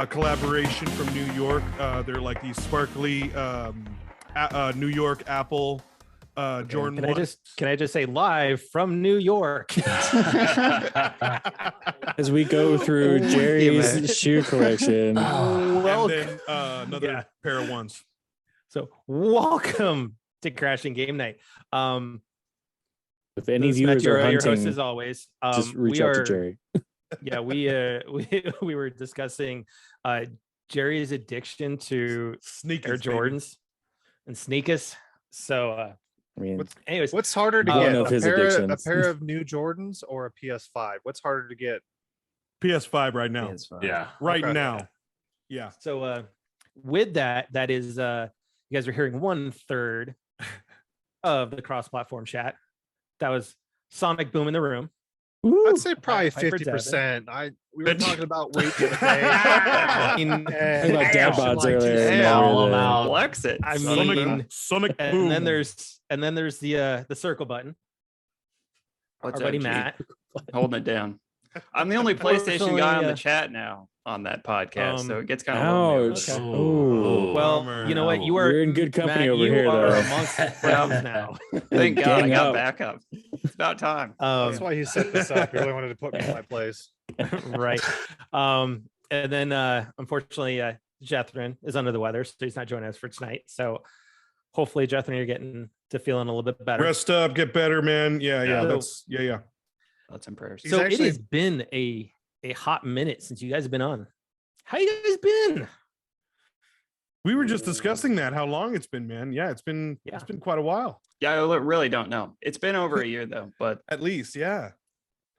collaboration from New York. They're like these sparkly New York Apple Jordan. Can I just say live from New York as we go through Jerry's shoe collection. And then another pair of ones. So welcome to Crashing Game Night. If any viewers are hunting, your host as always, just reach out to Jerry. Yeah, we were discussing Jerry's addiction to sneakers, Air Jordans and sneakers. So I mean, anyways, what's harder to one get, of his a addictions. pair of new Jordans or a PS5? What's harder to get? PS5 right now. PS5. Yeah. Right Okay. now. Yeah. So with that is you guys are hearing 1/3 of the cross-platform chat. That was Sonic Boom in the room. I'd say probably Hyper 50%. We were talking about weight the other day. Talking about dad bods earlier. Flex it. I Sonic, mean, Sonic and Boom. then there's the circle button. What's Our buddy up, G? Matt. Holding it down. I'm the only PlayStation guy on the Unfortunately, chat now on that podcast, so it gets kind of lonely. Ouch. Okay. Ooh. Well, Bummer. you know what? You are You're in good company Matt, over you here, are though. amongst friends now. Thank God I Gang got up. backup. It's about time. That's why he set this up. He really wanted to put me in my place. Right. And then unfortunately, Jethrin is under the weather, so he's not joining us for tonight. So hopefully, Jethrin, you're getting to feeling a little bit better. Rest up, get better, man. Yeah. Yeah. That's yeah. Thoughts and prayers. He's So actually- it has been a hot minute since you guys have been on. How you guys been? We were just discussing that, how long it's been, man. Yeah, it's been quite a while. Yeah, I really don't know. It's been over a year though, but At least, yeah.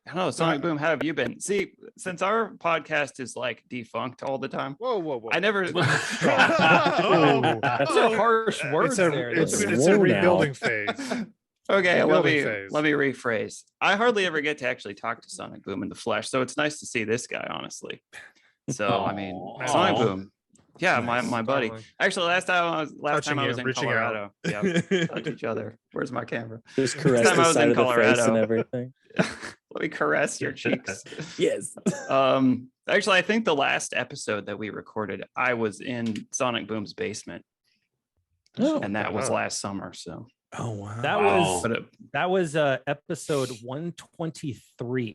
I don't know. Sonic Boom, how have you been? See, since our podcast is like defunct all the time, Whoa. I never. Those are harsh words there. It's Whoa a now. rebuilding phase. Okay, let Rebuilding me phase. rephrase. I hardly ever get to actually talk to Sonic Boom in the flesh, so it's nice to see this guy, honestly. So I mean, Aw. Sonic Boom, yeah, my buddy. Totally. Actually, last time I was Touching in you, reaching out. Colorado. Yeah, touch each other. Where's my camera? Just caress time I the was side in of the face Colorado. and everything. Let me caress your cheeks. Yes. Actually, I think the last episode that we recorded, I was in Sonic Boom's basement, Oh, and that was wow. last summer. So Oh wow. That was episode 123.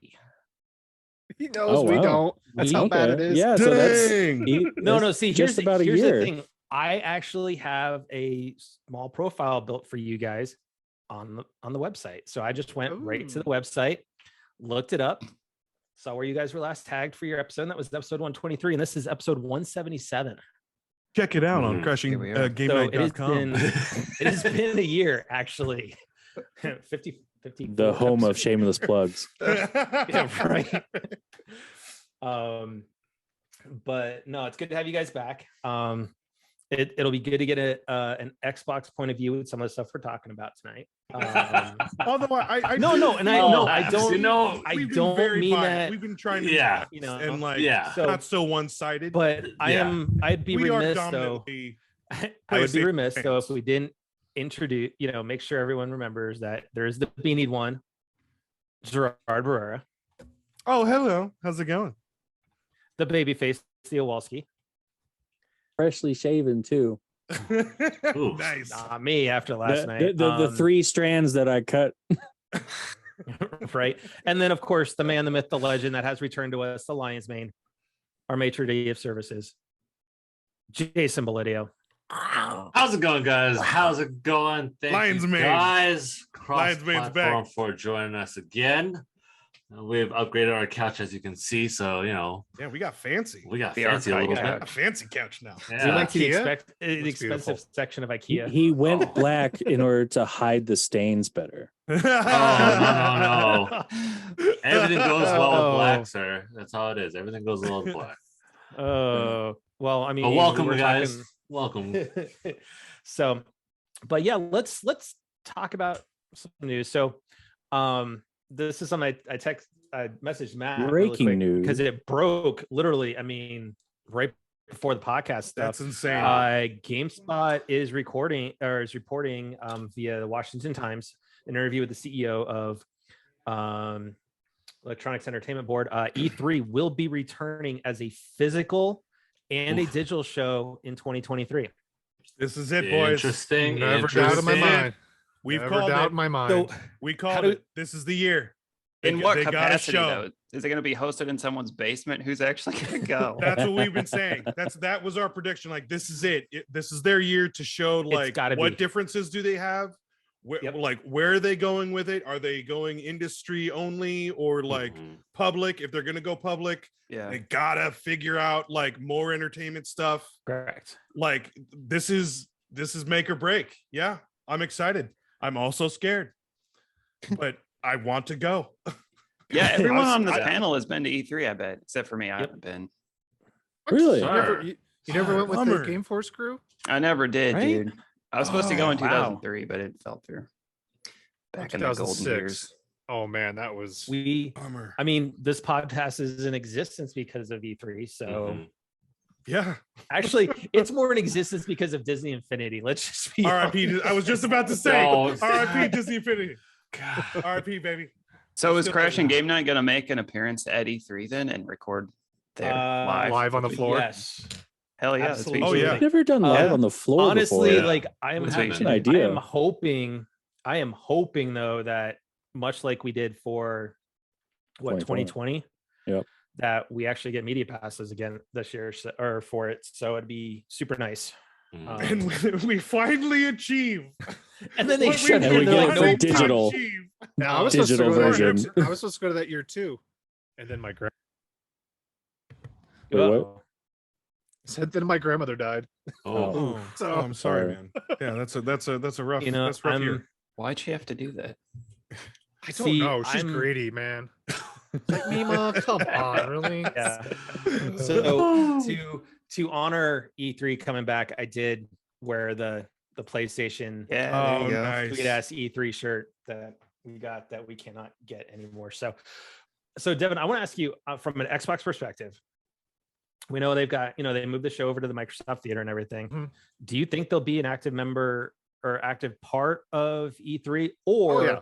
He knows Oh, we wow. don't. That's how bad it is. Yeah, so that's Dang. No. See, just about a here's year. the thing. I actually have a small profile built for you guys on the website. So I just went right to the website, looked it up, saw where you guys were last tagged for your episode. And that was episode 123, and this is episode 177. Check it out on Here crashing we are. So it has GameNight.com. it has been a year actually. 50 the home of shameless plugs. Yeah, right. But no, it's good to have you guys back. It'll be good to get an Xbox point of view with some of the stuff we're talking about tonight. Although I No, and I Oh, I don't you know, I we've been don't very mean biased. that, We've been trying to Yeah. you know, and like Yeah. so, not so one-sided. but Yeah. I'd be we are remiss though. dominantly I would be PlayStation remiss though if fans. we didn't introduce, make sure everyone remembers that there's the beanied one, Gerard Barrera, Oh, hello. How's it going? the babyface Theowalski. Freshly shaven too. Ooh. Nice. Not me after last night. The 3 strands that I cut. Right. And then, of course, the man, the myth, the legend that has returned to us, the Lion's Mane, our maitre d' of services, Jason Belidio. How's it going, guys? How's it going? Thank Lion's you Mane. guys. Lion's Mane's Cross-platform back. for joining us again. We've upgraded our couch, as you can see. So, Yeah, we got fancy. we got The fancy a little archive bit. A fancy couch now. Yeah. We went to the, IKEA? the Looks expensive beautiful. section of He, IKEA. he went Oh. black in order to hide the stains better. Oh, no. Everything goes well Oh. with black, sir. That's how it is. Everything goes well with black. Oh, well, I mean, But welcome, we're guys. talking- Welcome. So, but yeah, let's talk about some news. So, this is something I messaged Matt Breaking news. because it broke literally. I mean, right before the podcast stuff. That's insane. GameSpot is reporting via the Washington Times an interview with the CEO of Electronics Entertainment Board. E3 will be returning as a physical and a Oof. digital show in 2023. This is it, boys. Interesting. Never doubt in my interesting. mind. We've Never called doubt it. in my mind. So We How called do- it. This is the year. In what they got a capacity show. though? Is it going to be hosted in someone's basement? Who's actually going to go? That's what we've been saying. That was our prediction. Like, this is it. This is their year to show like gotta what be. differences do they have? Yep. Like, where are they going with it? Are they going industry only or like Mhm. public? If they're gonna go public, Yeah. they gotta figure out like more entertainment stuff. Correct. Like, this is make or break. Yeah, I'm excited. I'm also scared, but I want to go. Yeah, everyone on this I- panel has been to E3, I bet, except for me. I haven't been. Really? You never, Sure. you never went with Bummer. the Game Force crew? I never did, Right? dude. I was supposed to go in Oh, wow. 2003, but it fell through. Back in the golden years. Oh man, that was Bummer. I mean, this podcast is in existence because of E3. So Mhm. Yeah. actually, it's more in existence because of Disney Infinity. Let's just be R.I.P. honest. I was just about to say Oh, R.I.P. Disney Infinity. R.I.P. baby. So is Still Crash and haven't- Game Night going to make an appearance at E3 then and record there Uh, live on the floor. Yes. Hell yeah. That's what you Oh, should yeah. do. I've never done live Uh, on the floor Honestly, before. Yeah. like I am That's what you having, should do. I Idea. am hoping though that much like we did for 2020, Yep. that we actually get media passes again this year or for it. So it'd be super nice. Mhm. And we finally achieve. And then they what we shut it. And we They're get like, it nope, digital. achieve. Now, I was supposed to Digital go to that version. year- I was supposed to go to that year too, and then my grand Wait, what? uh-oh. said then my grandmother died. Oh. So- Oh, I'm sorry, Sorry. man. Yeah, that's a rough. You know, that's rough year. Why'd she have to do that? I don't See, know. She's I'm- greedy, man. Like Mima, come on, really? Yeah. So to honor E3 coming back, I did wear the PlayStation Yeah. Oh, there you go. nice. sweet ass E3 shirt that we got that we cannot get anymore. So Devin, I want to ask you from an Xbox perspective. We know they've got, they moved the show over to the Microsoft Theater and everything. Mhm. Do you think they'll be an active member or active part of E3, or yeah.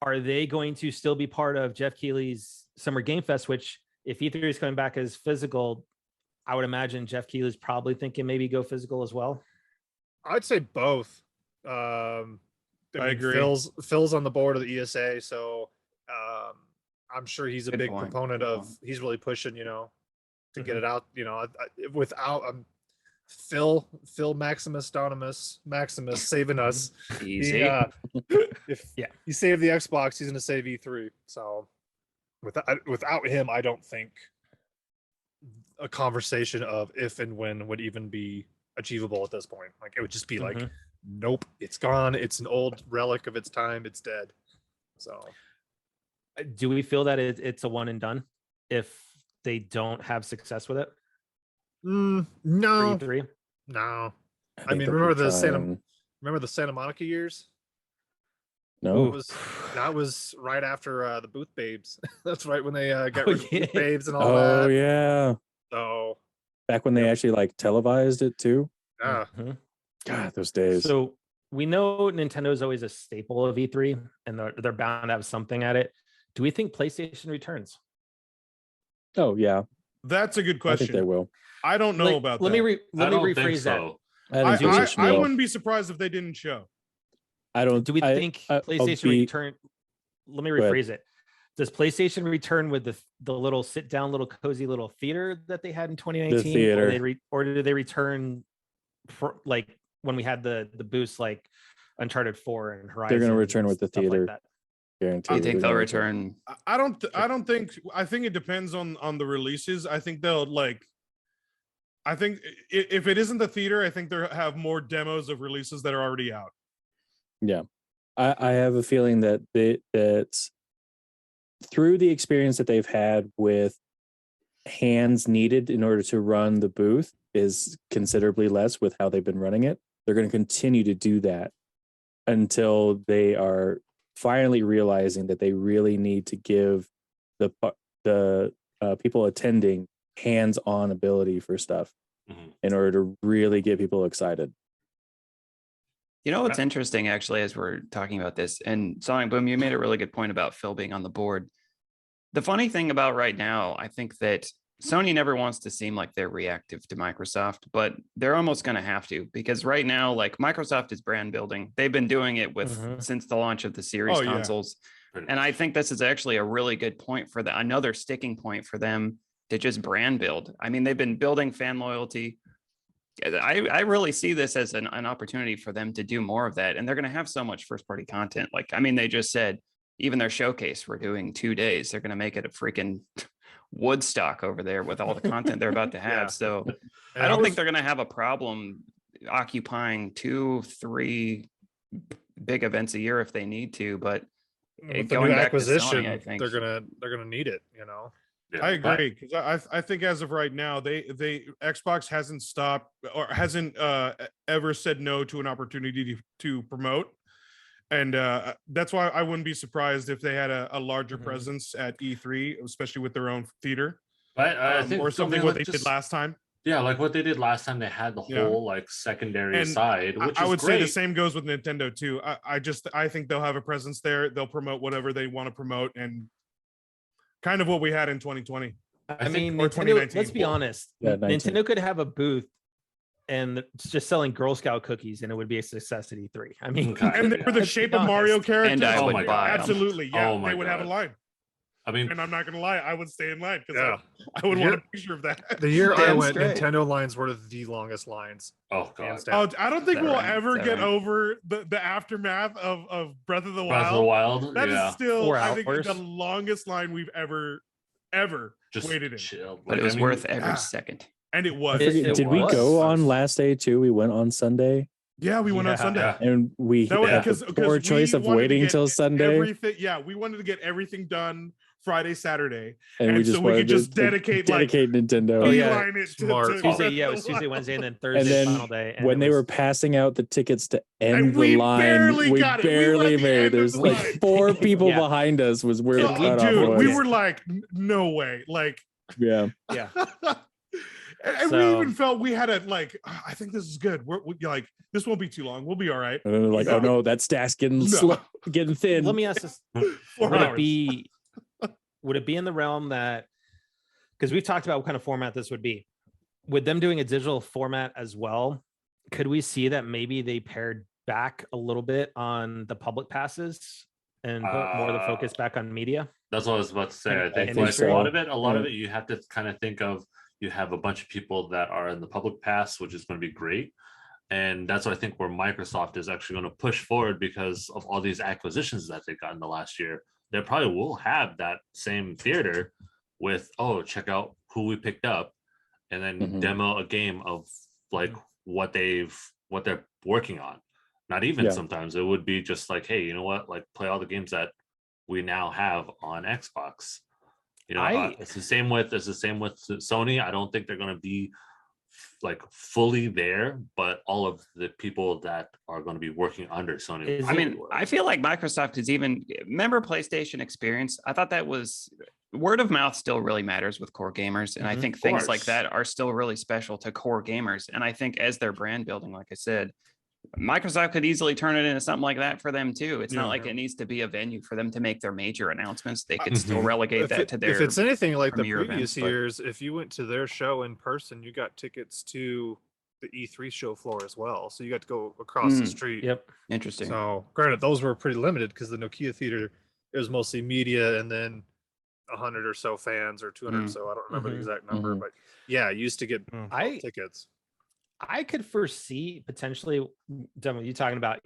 are they going to still be part of Jeff Keighley's Summer Game Fest? Which, if E3 is coming back as physical, I would imagine Jeff Keighley's probably thinking maybe go physical as well. I'd say both. I agree. Phil's on the board of the ESA, so I'm sure he's a Good big point, proponent good of. point. He's really pushing, to get it out. Without Phil Maximus saving us. Easy. If Yeah. he saved the Xbox, he's going to save E3. So without him, I don't think a conversation of if and when would even be achievable at this point. Like, it would just be like, Mhm. nope, it's gone. It's an old relic of its time. It's dead. So Do we feel that it's a one and done if they don't have success with it for no, E3? no. think mean, they'll remember be the Santa- trying- Remember the Santa Monica years? No. That was right after the Booth Babes. That's right when they got Oh, rid of yeah. Booth Babes and all Oh that. yeah. So Back when they actually like televised it too. yeah, Mhm. God, those days. So we know Nintendo is always a staple of E3, and they're bound to have something at it. Do we think PlayStation returns? Oh yeah. That's a good I think they question. will. I don't know Like, about let that. me I let me don't think rephrase that. so. I think I, PlayStation I will. wouldn't be surprised if they didn't show. I don't. Do we think I'll PlayStation be- return? Let me Go ahead. rephrase it. Does PlayStation return with the little sit down, little cozy little theater that they had in 2019? theater. Or did they return for like when we had the boost like Uncharted 4 and Horizon? They're gonna return with the stuff like theater. that? Guaranteed. Do you think they're they'll gonna return? I don't think. I think it depends on the releases. I think they'll like. I think if it isn't the theater, I think they have more demos of releases that are already out. I have a feeling that that through the experience that they've had with hands needed in order to run the booth is considerably less with how they've been running it. They're going to continue to do that until they are finally realizing that they really need to give the people attending hands-on ability for stuff Mhm. in order to really get people excited. You know what's interesting, actually, as we're talking about this, and Sonic Boom, you made a really good point about Phil being on the board. The funny thing about right now, I think that Sony never wants to seem like they're reactive to Microsoft, but they're almost going to have to, because right now, like, Microsoft is brand building. They've been doing it with Mhm. since the launch of the series Oh, yeah. consoles. Pretty And I think this is actually a really good point for another sticking point for them to just brand build. I mean, they've been building fan loyalty. I really see this as an opportunity for them to do more of that. And they're going to have so much first party content. Like, I mean, they just said, even their showcase, we're doing 2 days. They're going to make it a freaking Woodstock over there with all the content they're about to have. Yeah. So And I don't was- think they're going to have a problem occupying 2-3 big events a year if they need to. But with the going new back to Sony, acquisition, I think- they're gonna need it. You know. Yeah, I but- agree, because I think as of right now, they Xbox hasn't stopped or hasn't ever said no to an opportunity to promote, and that's why I wouldn't be surprised if they had a larger Mhm. presence at E3, especially with their own theater, But I think or something like what they just- did last time. Yeah, like what they did last time, they had the Yeah. whole like secondary And side, which I is would great. say the same goes with Nintendo too. I think they'll have a presence there. They'll promote whatever they want to promote, and kind of what we had in 2020. I think- mean, or Nintendo, 2019. let's be honest. Yeah, Nintendo could have a booth and it's just selling Girl Scout cookies and it would be a success at E3. I mean, Okay. And they were the Let's be shape of Mario honest. characters. And I Oh would my buy God. 'em. Absolutely, yeah. Oh my they would have a God. line, I mean, and I'm not gonna lie, I would stay in line because Yeah. I would want You're- a picture of that. The year I Damn went, straight. Nintendo lines were the longest lines. oh god, hands Oh, down. I don't think Is that we'll right? ever Is that get right? over the aftermath of Breath of the Breath of the Wild. Wild. That is Yeah, still, 4 I think, hours. the longest line we've ever just waited in, chill. But Like, it was I mean, worth every ah. second. and it was. It Did we was. go on last day too? We went on Sunday, Yeah, we went on Yeah. Sunday. Yeah. and we That was had because the poor choice of waiting till Sunday, Everything, yeah, we wanted to get everything done Friday, Saturday, and we and just so we wanted could just to dedicate, like, Nintendo. Oh, yeah. beeline it Smart. to Tuesday, Breath yeah, it of was the Tuesday, Wild. Wednesday, and then Thursday, then final day. And when it they was- were passing out the tickets to end And the we line, barely we got it. We were barely at the made end it. of There's the like line. 4 people Yeah. behind us was where the So, cutoff dude, was. we were like, no way, like, Yeah, yeah. and we So- even felt we had a like, I think this is good. We're like, this won't be too long. We'll be all right. and then they're like, oh no, that stack's getting No. getting thin. Let me ask this: 4 would hours. it be would it be in the realm that, because we've talked about what kind of format this would be, with them doing a digital format as well, could we see that maybe they pared back a little bit on the public passes and put more of the focus back on media? That's what I was about to say. I And- think and like industry. a lot of it, Yeah. you have to kind of think of, you have a bunch of people that are in the public pass, which is going to be great. And that's what I think where Microsoft is actually going to push forward because of all these acquisitions that they've gotten the last year. They probably will have that same theater with, oh, check out who we picked up, and then Mhm. demo a game of like what they're working on. Not even Yeah. sometimes it would be just like, hey, you know what? Like play all the games that we now have on Xbox. You know, it's the same with Sony. I don't think they're going to be like fully there, but all of the people that are going to be working under Sony. Is I it- mean, I feel like Microsoft is even, remember PlayStation Experience? I thought that was, word of mouth still really matters with core gamers. And I Mhm. think things like course. that are still really special to core gamers. And I think as their brand building, like I said, Microsoft could easily turn it into something like that for them too. It's Yeah. not like it needs to be a venue for them to make their major announcements. They could still Mhm. relegate If, that it- to their. if it's anything like the premier previous events, but- years, if you went to their show in person, you got tickets to the E3 show floor as well. So you got to go across the Mm, street. Yep. Interesting. So granted, those were pretty limited because the Nokia Theater, it was mostly media and then 100 or so fans or 200 or Mm. so. I don't remember Mhm. the exact number, Mhm. but yeah, you used to get Mm. I tickets. I could foresee potentially, Demo, you talking about,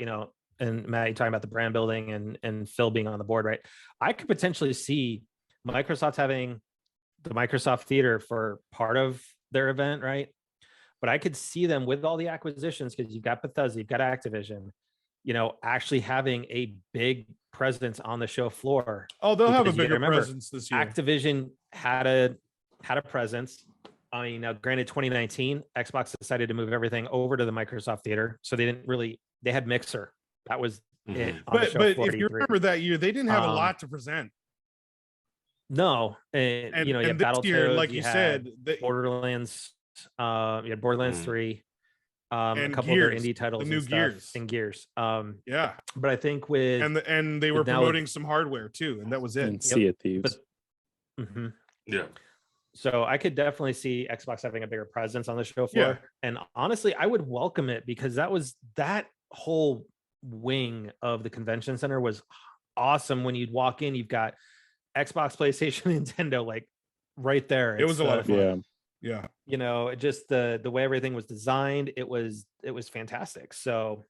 and Matt, you talking about the brand building and Phil being on the board, right? I could potentially see Microsoft having the Microsoft Theater for part of their event, right? But I could see them with all the acquisitions, because you've got Bethesda, you've got Activision, actually having a big presence on the show floor. Oh, they'll have a Because you gotta bigger remember, presence this year. Activision had a presence. I mean, now granted, 2019, Xbox decided to move everything over to the Microsoft Theater, so they had Mixer. That was it. Mhm. on the But show but floor if at you E3. remember that year, they didn't have a Um, lot to present. No, And, you had this year, Battletoads, like you had said, Borderlands, you had Borderlands Mm. 3, a And couple of their Gears, indie titles, new and stuff, Gears. and Gears. Yeah, But I think with and they were but now with- promoting some hardware too, and that was it. and Sea of Thieves. Mhm. Yeah. So I could definitely see Xbox having a bigger presence on the show Yeah. floor. And honestly, I would welcome it because that whole wing of the convention center was awesome. When you'd walk in, you've got Xbox, PlayStation, Nintendo, like right there. It was a lot of fun. Yeah. Yeah. You know, just the way everything was designed, it was fantastic. So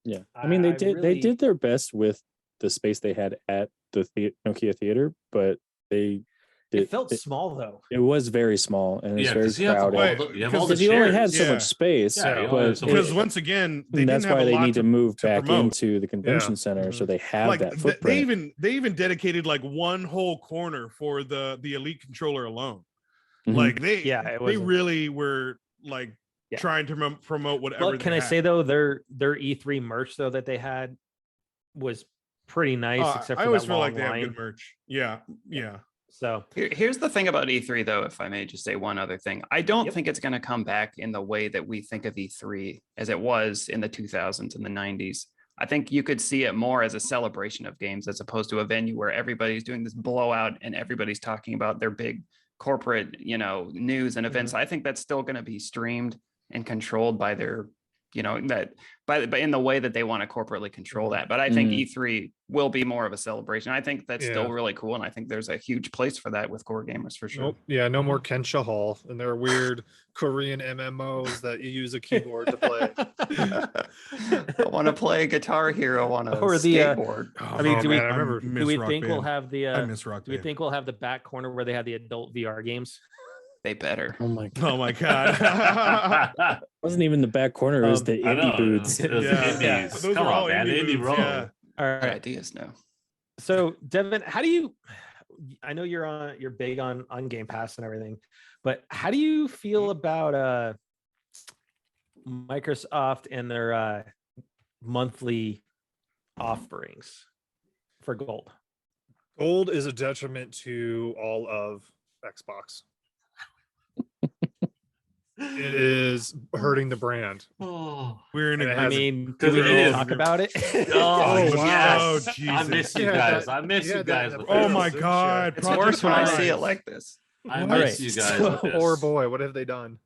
Yeah. I mean, they really- did their best with the space they had at the Nokia Theater, but it felt small though. it was very small and it's Yeah, very 'cause you have crowded. all the, you have all the Because you only had chairs. so Yeah. much space, Yeah, you only but have so Because much- once again, they and that's didn't have why a they lot need to move to back promote. into the convention center so Mhm. they have Like that they footprint. even dedicated like one whole corner for the elite controller alone. Mhm. Like they Yeah, it they was really were like Yeah. trying to promote whatever. But they can I had. say though, their E3 merch though that they had was pretty nice, except for I always that feel like long they have line. good merch. Yeah, yeah. So Here's the thing about E3, though, if I may just say one other thing. I don't Yep. think it's going to come back in the way that we think of E3 as it was in the 2000s and the 90s. I think you could see it more as a celebration of games as opposed to a venue where everybody's doing this blowout and everybody's talking about their big corporate, news and events. I think that's still going to be streamed and controlled by their, but in the way that they want to corporately control that. But I think E3 will be more of a celebration. I think that's still Yeah. really cool. And I think there's a huge place for that with core gamers for sure. Nope. Yeah, no more Kensha Hall and their weird Korean MMOs that you use a keyboard to play. I want to play Guitar Hero on a Or the, skateboard. Oh, I mean, Oh, do we- man, I remember. do we think we'll have the I miss Rock do we Band. think we'll have the back corner where they have the adult VR games? They better. Oh my god. Oh my god. I It wasn't even the back corner, it was Um, the indie know. booths. It was Yeah. the Yeah. indies. Those Come are all on, man. indie Indie booths, roll. yeah. All Good right. ideas now. So Devin, how do you I know you're big on Game Pass and everything, but how do you feel about Microsoft and their monthly offerings for gold? Gold is a detriment to all of Xbox. It is hurting the brand. Oh, We're in And a it I has- mean, do 'cause we it need to is. talk about it? oh, yes. Oh, I Jesus. miss you Yeah, guys. that- I miss yeah, you that- guys. that- with Oh this. my Shit. god. It's Project worse when I see Rise. it like this. I All miss right, you guys. so- with this. Poor boy, what have they done?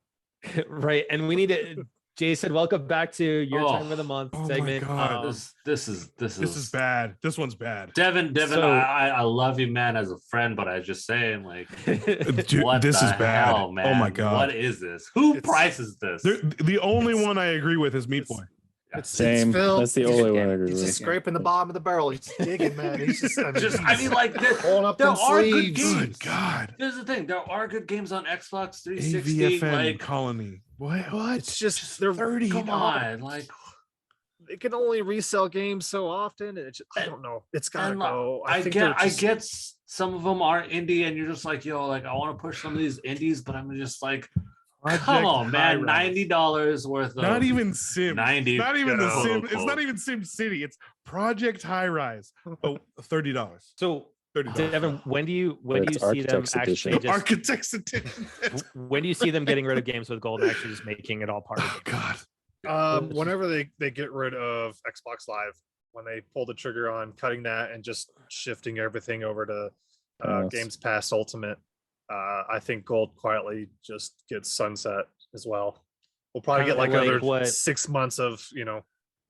Right. And we need to Jason, welcome back to your time of the month Oh my segment. God. This is This is bad. This one's bad. Devin, So- I love you, man, as a friend, but I just saying, like, Dude, what this the is bad. hell, man? Oh my god. What is this? Who It's- prices this? The only one I agree with is Meat It's- Boy. Same. Phil. That's the He's only just- one I agree He's with. just scraping the bottom of the barrel. He's digging, man. He's just, I mean, like, pulling up there them are good sleeves. games. Good God. Here's the thing: there are good games on Xbox 360. AVFN Like, Colony. What? It's just they're $30. come on, like, they can only resell games so often. And it's just, I don't know. It's gotta and, go. I think get, they're I just- get some of them are indie, and you're just like, yo, like, I want to push some of these indies, but I'm just like, come Project on, man, High-Rise. $90 worth of Not even Sim. 90. Not even the Yeah. Sim. Quote, It's not unquote. even Sim City. It's Project High Rise. Oh, $30. So $30. Devin, when do you It's see them Architect's actually Edition. just Architects Edition. when do you see them getting rid of games with gold and actually just making it all part of Oh it? God. Whenever they get rid of Xbox Live, when they pull the trigger on cutting that and just shifting everything over to Yes. Games Pass Ultimate, I think Gold quietly just gets sunset as well. We'll probably Kinda get like like another what- 6 months of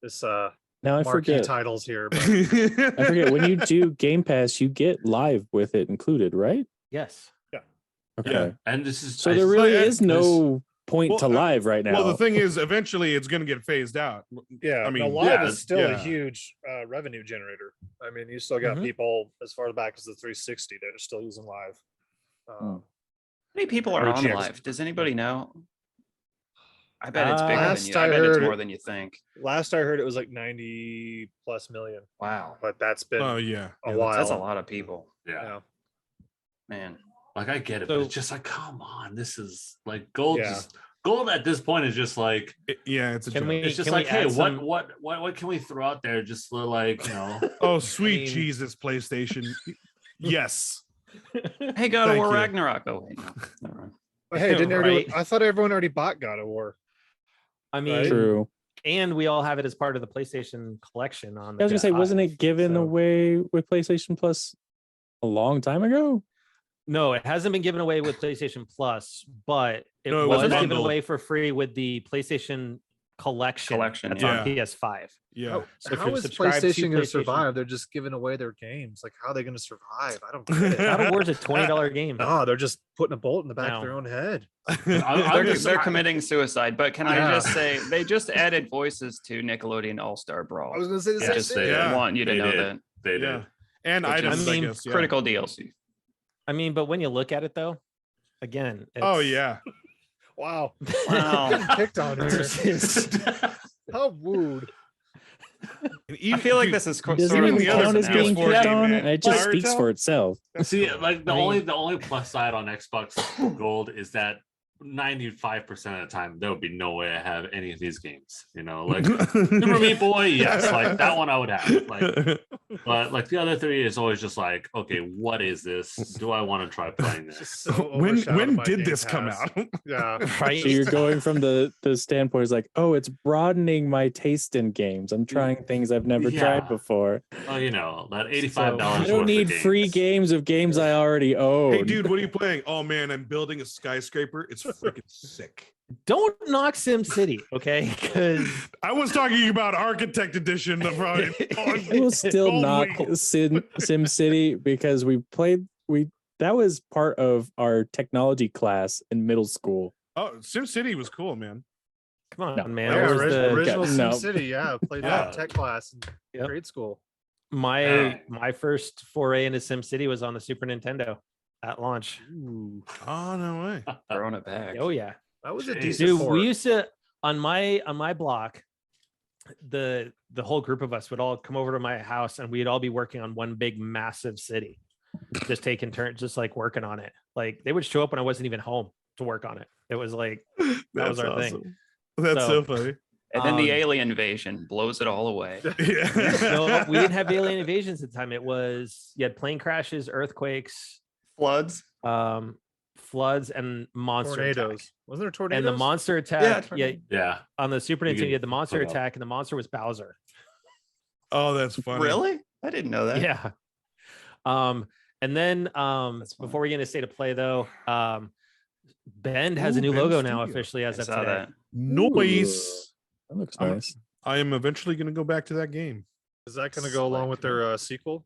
this Now I marquee forget. titles here. But I forget when you do Game Pass, you get live with it included, right? Yes. Okay. Yeah. And this is So there really and is no point Well, to live right now. Well, the thing is, eventually it's going to get phased out. yeah, I I mean, mean, Live yeah, is still a yeah. huge revenue generator. I mean, you still got Mhm. people as far back as the 360 that are still using Live. Hmm. How many people are Or on GX. live? Does anybody know? I bet it's bigger than Last you. I I bet it's heard- more than you think. Last I heard, it was like 90 plus million, Wow. but that's been Oh yeah. a Yeah, while. That's a lot of people, yeah. Yeah. man. Like I get it, So- but it's just like, come on, this is like gold. Yeah. Gold at this point is just like Yeah, it's a Can joke. we- it's just can like, hey, add some- what can we throw out there? Just for like, you know, Oh sweet mean- Jesus, PlayStation. Yes. Hey, God of Thank War you. Ragnarok. Oh wait, no. Never mind. But hey, didn't everyone? Right. I thought everyone already bought God of War. I mean, True. and we all have it as part of the PlayStation collection on the I was gonna say, wasn't it given so- away with PlayStation Plus a long time ago? No, it hasn't been given away with PlayStation Plus, but it No, it was was given bundled. away for free with the PlayStation collection. That's yeah. on PS5. Yeah. So if How you're is subscribed to PlayStation going to PlayStation- survive? They're just giving away their games. Like, how are they going to survive? I don't get it. God of War's a $20 game. No, they're just putting a bolt in the back of No. their own head. They're committing suicide. But can I Yeah. just say they just added voices to Nickelodeon All Star Brawl. I was going to say the Yeah, same just thing. say Yeah. I want you to They know did. that. They Yeah. did. And Which items, is I mean, guess. Yeah. Critical DLC. I mean, but when you look at it though, again, Oh it's- yeah. Wow. Wow. Getting picked on here. How wooed. I feel like this is Doesn't sort of even the other count as being PS4 picked game, on. man. It just Naruto? speaks for itself. See, like the I mean- only plus side on Xbox Gold is that 95% of the time there would be no way I have any of these games. You know, like Super Meat Boy, yes, like that one I would have. Like, but like the other three is always just like, okay, what is this? Do I want to try playing this? Just so when overshadowed by did Game this come Pass. out? Yeah. right? So you're going from the standpoint is like, oh, it's broadening my taste in games. I'm trying things I've never Yeah. tried before. Oh, you know, that $85. I worth don't of need free games of games I already own. Hey dude, what are you playing? Oh man, I'm building a skyscraper. It's freaking sick. Don't knock Sim City, okay? Because I was talking about Architect Edition. I will still knock Sim City because we that was part of our technology class in middle school. Oh, Sim City was cool, man. come on, No. man. Yeah, That was original Okay, Sim no. City. Yeah, played Yeah. that in tech class in Yep. grade school. my first foray into Sim City was on the Super Nintendo at launch. Ooh, Oh no way. Throwing it back. Oh yeah. that was a Jeez. decent Dude, port. we used to on my block, the whole group of us would all come over to my house and we'd all be working on one big massive city, just taking turns, just like working on it. Like they would show up when I wasn't even home to work on it. It was like that was our thing. That's so So- funny. And then the Um, alien invasion blows it all away. Yeah. No, we didn't have alien invasions at the time. It was you had plane crashes, earthquakes, Floods. floods, and monster tornadoes. attack. Wasn't there tornadoes? And the monster attack, yeah, tornado. Yeah. on the Super You Nintendo, can you had the monster hook up. attack, and the monster was Bowser. Oh, that's funny. Really? I didn't know that. Yeah. And then That's fun. before we get into state of play though, Bend has a Ooh, new Bend logo now Studio. officially as I of saw today. that. Noise. That looks I'm- nice. I am eventually going to go back to that game. Is that going to go along with their sequel?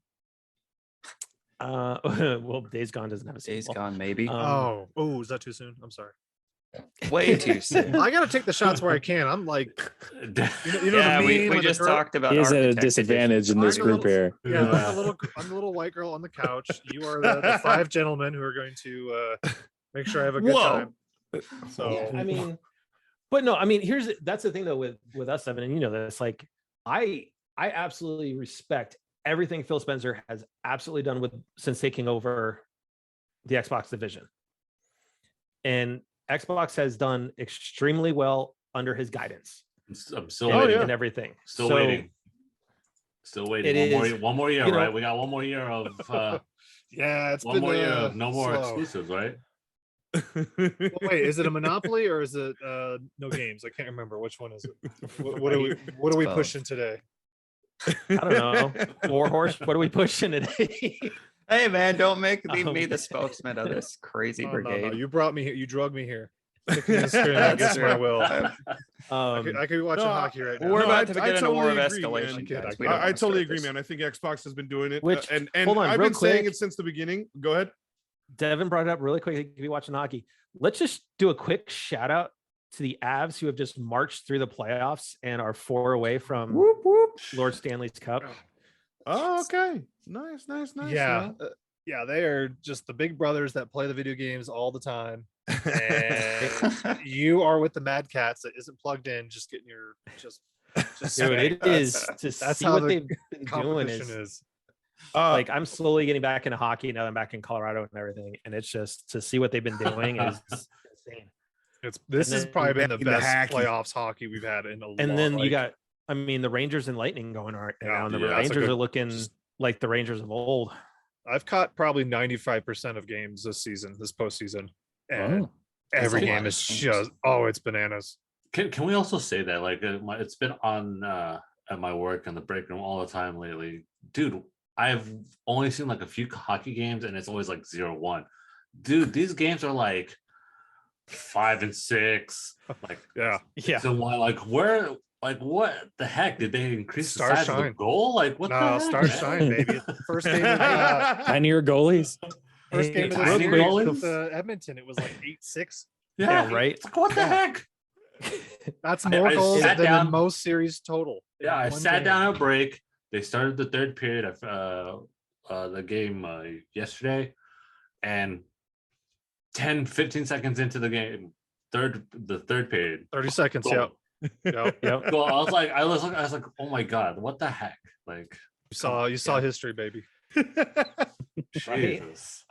Well, Days Gone doesn't have a Days sequel. Gone, maybe. Oh, is that too soon? I'm sorry. Way too soon. I got to take the shots where I can. I'm like, you know Yeah, the we, meme we with the just girl- talked about He is at a Architect disadvantage in this I'm a group here. Yeah, Yeah. I'm the little white girl on the couch. You are the five gentlemen who are going to make sure I have a good Whoa. time. So Yeah, I mean, but no, I mean, that's the thing though with us, Evan, and you know this. Like, I absolutely respect everything Phil Spencer has absolutely done since taking over the Xbox division, and Xbox has done extremely well under his guidance I'm still and, waiting. and everything. Still So, waiting. Still waiting. it One more, is- one more year, you know- right? We got one more year of yeah, it's one been more year of no more slow. exclusives, right? Well, wait, is it a monopoly or is it no games? I can't remember which one is it. What are we Both. pushing today? I don't know. Warhorse, what are we pushing today? Hey man, don't make me Um, the spokesman of this crazy No, brigade. no. You brought me here. You drugged me here. Kicking and screaming against my will. I Um, could be watching no, hockey right now. We're No, about I- to I begin a war of totally agree, escalation. man. Kid, guys. I- We don't I wanna totally start agree, this. man. I think Xbox has been doing it, Which- and hold on, I've real been saying quick. it since the beginning. Go ahead. Devin brought it up really quick. If you're watching hockey, let's just do a quick shout out to the Avs who have just marched through the playoffs and are 4 away from Lord Stanley's Cup. Oh, okay. Nice. Yeah, yeah, they are just the big brothers that play the video games all the time. And you are with the Mad Cats that isn't plugged in, just getting your just Dude, saying, it is to that's see how what the they've been doing competition is is. like I'm slowly getting back into hockey now that I'm back in Colorado and everything. And it's just to see what they've been doing is insane. This And has then probably been the back into best hacky. playoffs hockey we've had in a long. And then you like, got, I mean, the Rangers and Lightning going right Yeah, now. And the yeah, that's a Rangers good- are looking just- like the Rangers of old. I've caught probably 95% of games this season, this postseason, and Oh. every That's a lot game of is games. just it's bananas. Can we also say that like it's been on at my work in the break room all the time lately, dude? I've only seen like a few hockey games and it's always like 0-1. dude, these games are like 5 and 6. Like, Yeah. Yeah. so why, like, where, like, what the heck did they increase Star the size of the Shine. goal? Like, what the No, heck? Star man? Shine, baby. First game of Tinier goalies. first game of the Tiny series goalies? with Edmonton, it was like 8-6. Yeah, right. It's like, what the Yeah. heck? That's I more goals sat than down- in most series total. in Yeah, I one sat game. down at break. They started the third period of the game yesterday, and 10-15 seconds into the game, the third period. 30 seconds. goal. Yep. Yep. Yep. So I was like, oh my god, what the heck? Like, You saw history, baby. Right. Jesus.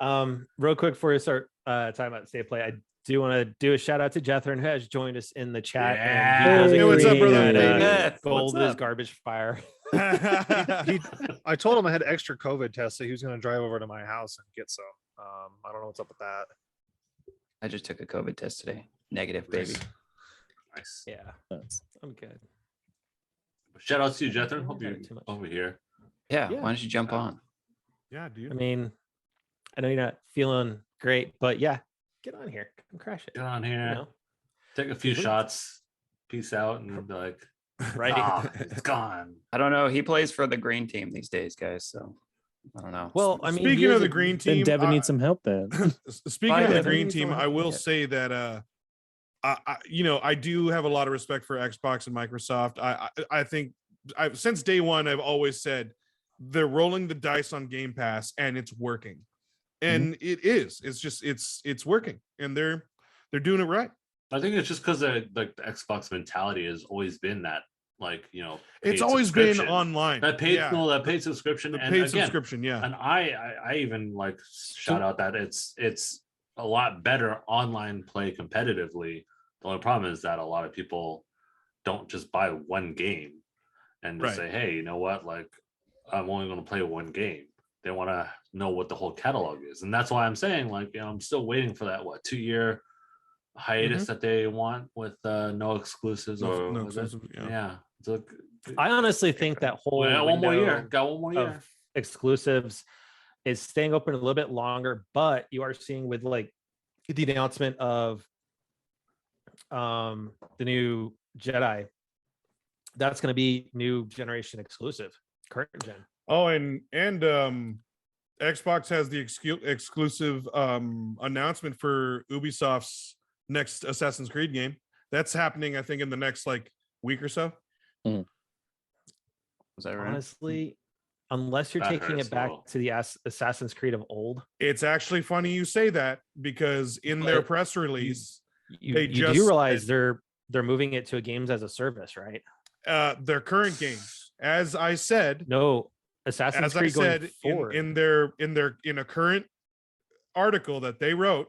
Real quick before you start talking about state of play, I do want to do a shout out to Jethro, who has joined us in the chat. Yeah. And he does Hey, what's up, agree brother? that, Hey, Beth, gold what's is up? garbage fire. I told him I had extra COVID tests, so he was going to drive over to my house and get some. I don't know what's up with that. I just took a COVID test today. Negative, baby. Nice. Yeah, That's- I'm good. Shout out to you, Jethro. Don't Hope worry about you're it too much. over here. Yeah, Yeah. why don't you jump on? Yeah, I dude. mean, I know you're not feeling great, but yeah, get on here, come crash it. Get on You here, know, take a few Please. shots, peace out, and be like, right? ah, it's gone. I don't know. He plays for the green team these days, guys. So I don't know. Well, I mean, he Speaking is of the a- green Then team, Devin needs some help then. speaking Biden of the needs green some team, help, I will yeah. say that I do have a lot of respect for Xbox and Microsoft. I think since day one I've always said they're rolling the dice on Game Pass and it's working, and it is. It's just it's working, and they're doing it right. I think it's just because like the Xbox mentality has always been that, like, It's paid always been subscription. online. that paid yeah, that paid subscription, the and paid again, subscription. Yeah, and I even like shout out that it's a lot better online play competitively. The only problem is that a lot of people don't just buy one game and just Right. say, hey, you know what, like, I'm only going to play one game. They want to know what the whole catalog is, and that's why I'm saying, like, I'm still waiting for that 2-year hiatus that they want with no exclusives Mm-hmm. No or was it? exclusive, yeah. Yeah. So, I honestly think that whole well, one more year. window Got one more year. of exclusives is staying open a little bit longer, but you are seeing with like the announcement of the new Jedi, that's going to be new generation exclusive, current gen. Oh, and Xbox has the exclusive announcement for Ubisoft's next Assassin's Creed game. That's happening, I think, in the next week or so. Was that right? Honestly, unless you're That taking hurts it back a little. to the Assassin's Creed of old, It's actually funny you say that because in their But press release, you They do just realize said- they're moving it to a games as a service, right? their current game, as I said, No, Assassin's as I Creed going said forward. in a current article that they wrote,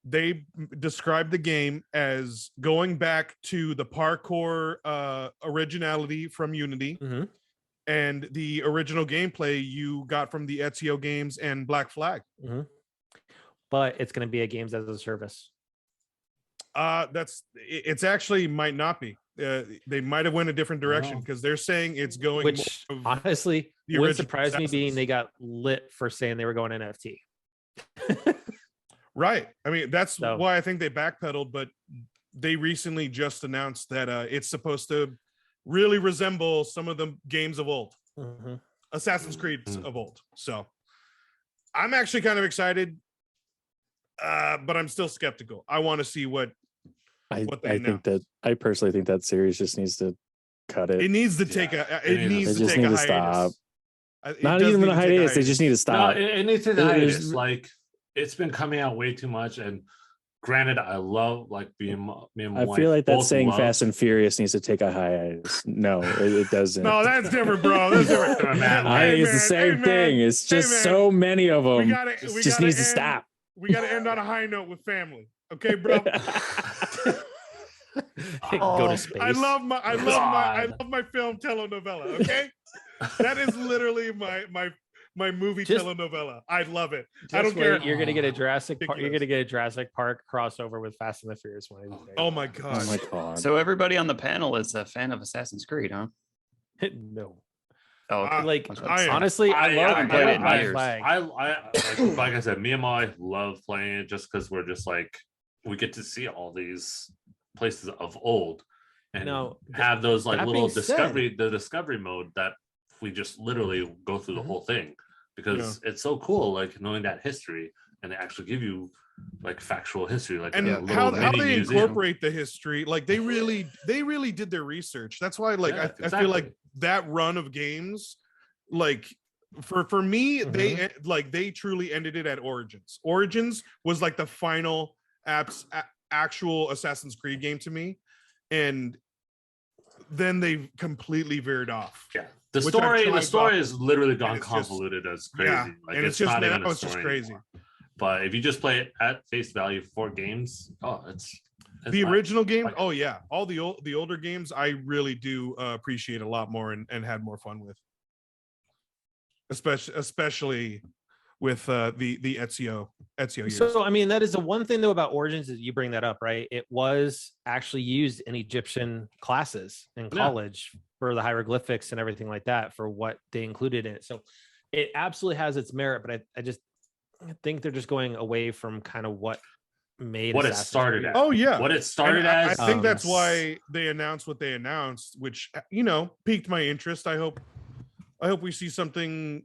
they described the game as going back to the parkour originality from Unity Mhm. and the original gameplay you got from the Ezio games and Black Flag. Mhm. But it's going to be a games as a service. It's actually might not be. They might have went a different direction Wow. because they're saying it's going Which more of honestly the wouldn't original surprise me being Assassins. they got lit for saying they were going NFT. Right. I mean, that's So- why I think they backpedaled, but they recently just announced that it's supposed to really resemble some of the games of old, Mhm. Assassin's Creed Mhm. of old. So I'm actually kind of excited, but I'm still skeptical. I want to see what I they I personally think that series just needs to cut it it. needs to take Yeah, a. It it needs They to just take need a to stop. hiatus. It Not does even need a to take hiatus. They just need to stop. No, it needs to There's- hiatus. Like, it's been coming out way too much. And granted, I love me and my I wife feel like that's both saying love- Fast and Furious needs to take a hiatus. No, it doesn't. No, that's different, bro. That's different. Man, I think Hey, it's the man, hey, same man. thing. It's Hey, just man. so many of We them. got it. We Just gotta needs to end- stop. We got to end on a high note with family. Okay, bro. Go to space. I love my God. film telenovela. Okay, that is literally my movie Just- telenovela. I love it. Just I don't care. wait, you're gonna get a Jurassic Park. You're Ridiculous. gonna get a Jurassic Park crossover with Fast and the Furious one of these days. Oh my god. Oh my god. So everybody on the panel is a fan of Assassin's Creed, huh? No. Oh, okay. Like, I was about to say. honestly, I love haven't played it in Black years. Flag. Like I said, me and my love playing it just because we're just like we get to see all these places of old and No, have those like that little being said- discovery mode that we just literally go through the Mhm. whole thing because it's so cool, like knowing that history and they actually give you like factual history, like And a how little mini they museum. incorporate the history, like they really did their research. That's why, like, Yeah, I feel like exactly. that run of games, like for me, they truly ended it at Origins. Origins was like the final actual Assassin's Creed game to me, and then they completely veered off. Yeah, the Which I've story tried has literally gone it's just- convoluted as crazy. Yeah, Like and it's, it's just not now even a it's just story crazy. anymore. But if you just play it at face value for games, it's The fine. original game, Like- oh yeah, all the older games, I really do appreciate a lot more and had more fun with, especially with the Ezio years. So I mean, that is the one thing though about Origins is you bring that up, right? It was actually used in Egyptian classes in college for the hieroglyphics and everything like that for what they included in it. So it absolutely has its merit, but I just think they're just going away from kind of what made What it Assassin's started Creed. at. Oh yeah, What it started And I as. think that's um, why they announced what they announced, which piqued my interest. I hope we see something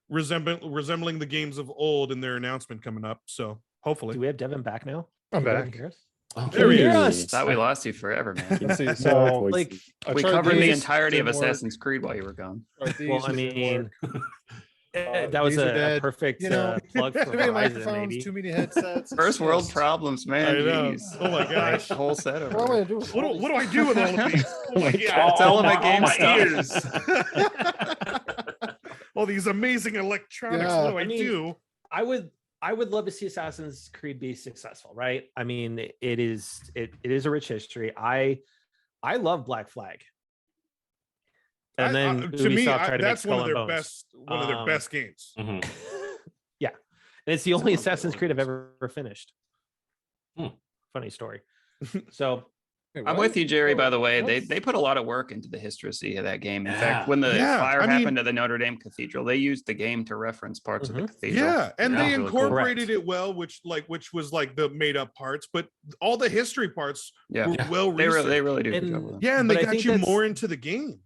resembling the games of old in their announcement coming up. So hopefully, Do we have Devin back now? I'm Can Devin back. hear us? Oh, There he Hear is. us. Thought we lost you forever, man. Let's see. No So voices. Like, I We tried covered the these, entirety of didn't work. Assassin's Creed while you were gone. Tried these, well, I didn't mean, work. that was these are a dead. perfect You know, plug for too many Verizon, microphones, maybe. too many headsets. it's First world just- problems, I man. know. Jeez. Oh my gosh. Whole set over What am I there. gonna do? With What all do, these- what do I do with all of these? Oh my my god! Tell him my- at GameStop. All these amazing electronics. Yeah. What do I, I mean, do? I would love to see Assassin's Creed be successful, right? I mean, it is a rich history. I love Black Flag. And then to me, Ubisoft tried to make that's one Skull of and their Bones. one of their best games. Mhm. Yeah. And it's the only Sounds like Assassin's one Creed of I've those. ever finished. Hmm. Funny story. So Wait, I'm what? with you, Jerry. By the way, What? they put a lot of work into the history of that game. In fact, Yeah. when the Yeah, fire I mean- happened to the Notre Dame Cathedral, they used the game to reference parts of the Mhm. cathedral. Yeah, and Yeah, they really cool. incorporated Correct. it well, which was like the made up parts, but all the history parts Yeah, were Yeah. well they researched. really do a good And- job with them, Yeah, and But they I got think you that's- more into the game.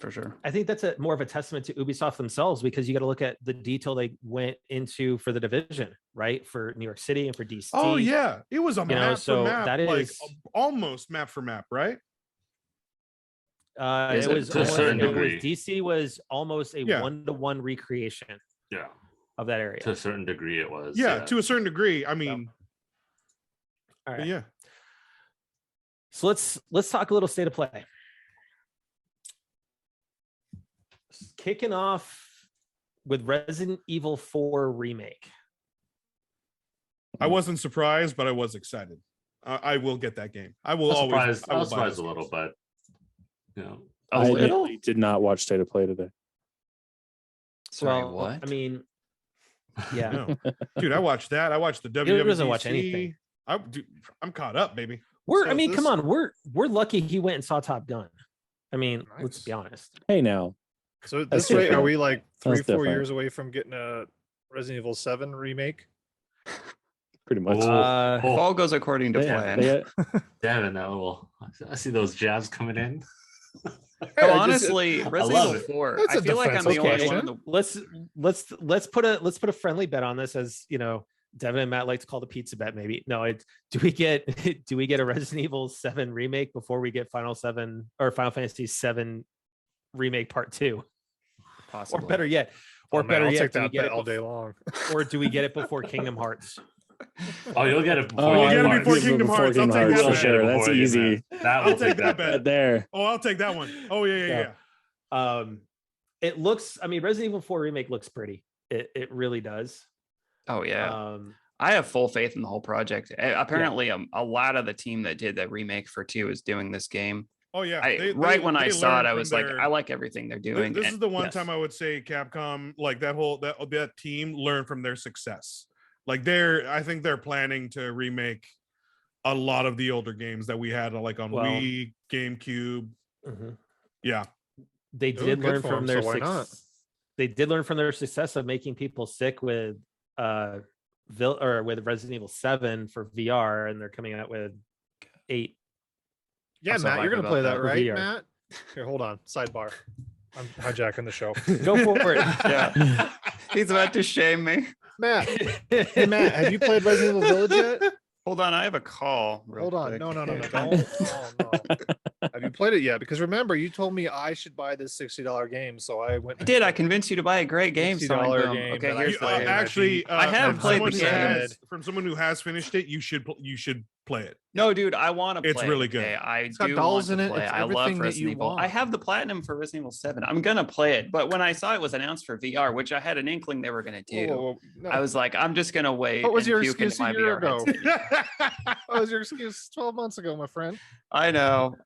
for sure. I think that's more of a testament to Ubisoft themselves because you got to look at the detail they went into for the Division, right? For New York City and for DC. Oh yeah, it was a know, map so for map, that like is- almost map for map, right? Is It it? was To a almost- certain it was- degree. DC was almost a Yeah. 1-to-1 recreation Yeah, of that area. to a certain degree, it was. Yeah, to a certain degree. I mean, All right. yeah. So let's talk a little state of play. Kicking off with Resident Evil 4 remake. I wasn't surprised, but I was excited. I will get that game. I will I was always. surprised. I I will was buy surprised those a little, games. but you know, A I little? admittedly did not watch State of Play today. Sorry, Well, what? I mean, yeah. No. Dude, I watched that. I watched the He doesn't watch WWDC. anything. I'm caught up, baby. I mean, come this- on, we're lucky he went and saw Top Gun. I mean, let's Nice. be honest. Hey now, So at That's this rate, are different. we like 3 That's 4 different. years away from getting a Resident Evil 7 remake? pretty much. Oh. If all goes according to They- plan. they- Devin, that little. I see those jabs coming in. But I just- honestly, Resident love Evil it. 4, That's I a feel like I'm the defensive only one. question. Of the, let's put a friendly bet on this, as you know, Devin and Matt like to call the pizza bet. Maybe no. Do we get a Resident Evil 7 remake before we get Final Fantasy 7 remake Part 2, possibly. or better yet, Oh, man, better I'll yet, take do we that get bet it all day long. or do we get it before Kingdom Hearts? Oh, you'll get it before. Oh, you get it Kingdom before Hearts. Kingdom Hearts. I'll take that for bet. sure. That's Before you, easy. man. That I'll will take that bet. Right there. Oh, I'll take that one. Oh yeah. It looks. I mean, Resident Evil 4 remake looks pretty. It really does. Oh yeah, Um, I have full faith in the whole project. Apparently, a lot of the team that did the remake for 2 is doing this game. Oh yeah. Right when I they saw it, learned I from was like, their- I like everything they're doing. This and- is the one yes. time I would say Capcom, like that team, learned from their success. Like I think they're planning to remake a lot of the older games that we had, like on Well- Wii, GameCube. mhm. Yeah, they Doing did good learn for from 'em, their so why not? they did learn from their success of making people sick with with Resident Evil 7 for VR, and they're coming out with 8. Yeah, I'm so Matt, you're hype gonna about play that, that. right, VR. Matt? Here, hold on. Sidebar. I'm hijacking the show. Go for it. Yeah. He's about to shame me. Matt, hey Matt, have you played Resident Evil Village yet? Hold on, I have a call. real Hold on. quick. No. Okay. Don't. Oh, no. Have you played it yet? Because remember, you told me I should buy this $60 game, so I went. I did. I convinced you to buy a great game. So $60 Boom. game Okay, that I here's played. the. Actually, I have from played someone the who game. has- from someone who has finished it, you should play it. No, dude, I want to play. It's really it, good. okay? I It's got do dolls want in to it. play. It's I love everything that Resident you Evil. I want. have the platinum for Resident Evil 7. I'm gonna play it, but when I saw it was announced for VR, which I had an inkling they were gonna do, Whoa, no. I was like, I'm just gonna wait. What was and your puke into excuse a my year VR ago? headset. What was your excuse 12 months ago, my friend? I know.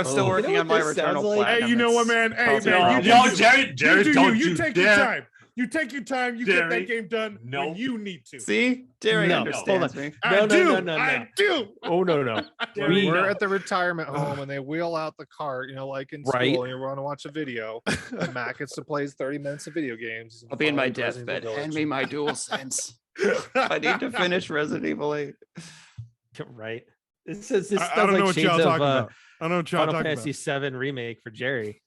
Still Oh. working You know on what my this sounds Returnal like? Platinum. Hey, you know what, It's man? Hey, causing man, problems. you Yo, do Jared, Jared, you, don't you take your dare. time. You take your time. You get Jerry, that game done no. when you need to. See, Jerry No, understands me. I No, no, do. no, no, I no. do. Oh no, no. Jerry, We're no. at the retirement home and they wheel out the cart, like in Right. school, and you want to watch a video. And Matt gets to play his 30 minutes of video games. He's I'll be in my following Resident deathbed. Evil Hand Village. me my dual sense. I need to finish Resident Evil 8. Right. This is this I sounds don't know like what shades y'all of talking about. I don't know what y'all Final talking Fantasy about. 7 remake for Jerry.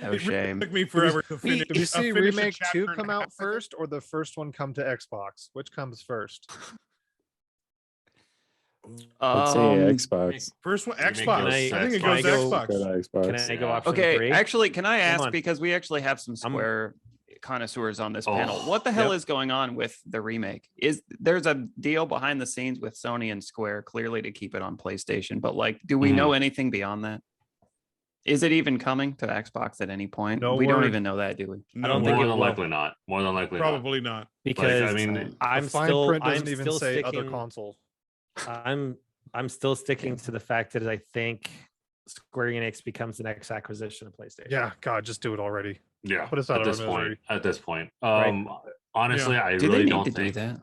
No It shame. took me forever to finish. Did you see finish a Remake chapter 2 and come a out half, I think. first or the first one come to Xbox? Which comes first? I'd say Xbox. First one, Remake Xbox. goes I think it Xbox. goes to Can I go- Xbox. Go to Xbox. Can I go Yeah. option Okay, 3? actually, can I Hold ask, on. because we actually have some I'm- Square connoisseurs on this Oh, panel, what the hell yep. is going on with the remake? There's a deal behind the scenes with Sony and Square clearly to keep it on PlayStation, but like, do we know anything beyond that? Is it even coming to Xbox at any point? No We don't word. even know that, do we? No, I don't think More it than will. likely not. More than likely probably not. not. because Like, I mean, I'm The fine still print I'm doesn't even still say sticking, other console. I'm still sticking to the fact that I think Square Enix becomes the next acquisition of PlayStation. Yeah, God, just do it already. yeah. Put us out At of this our point. misery. At this point. Right. Honestly, I Do really they need don't to do think that?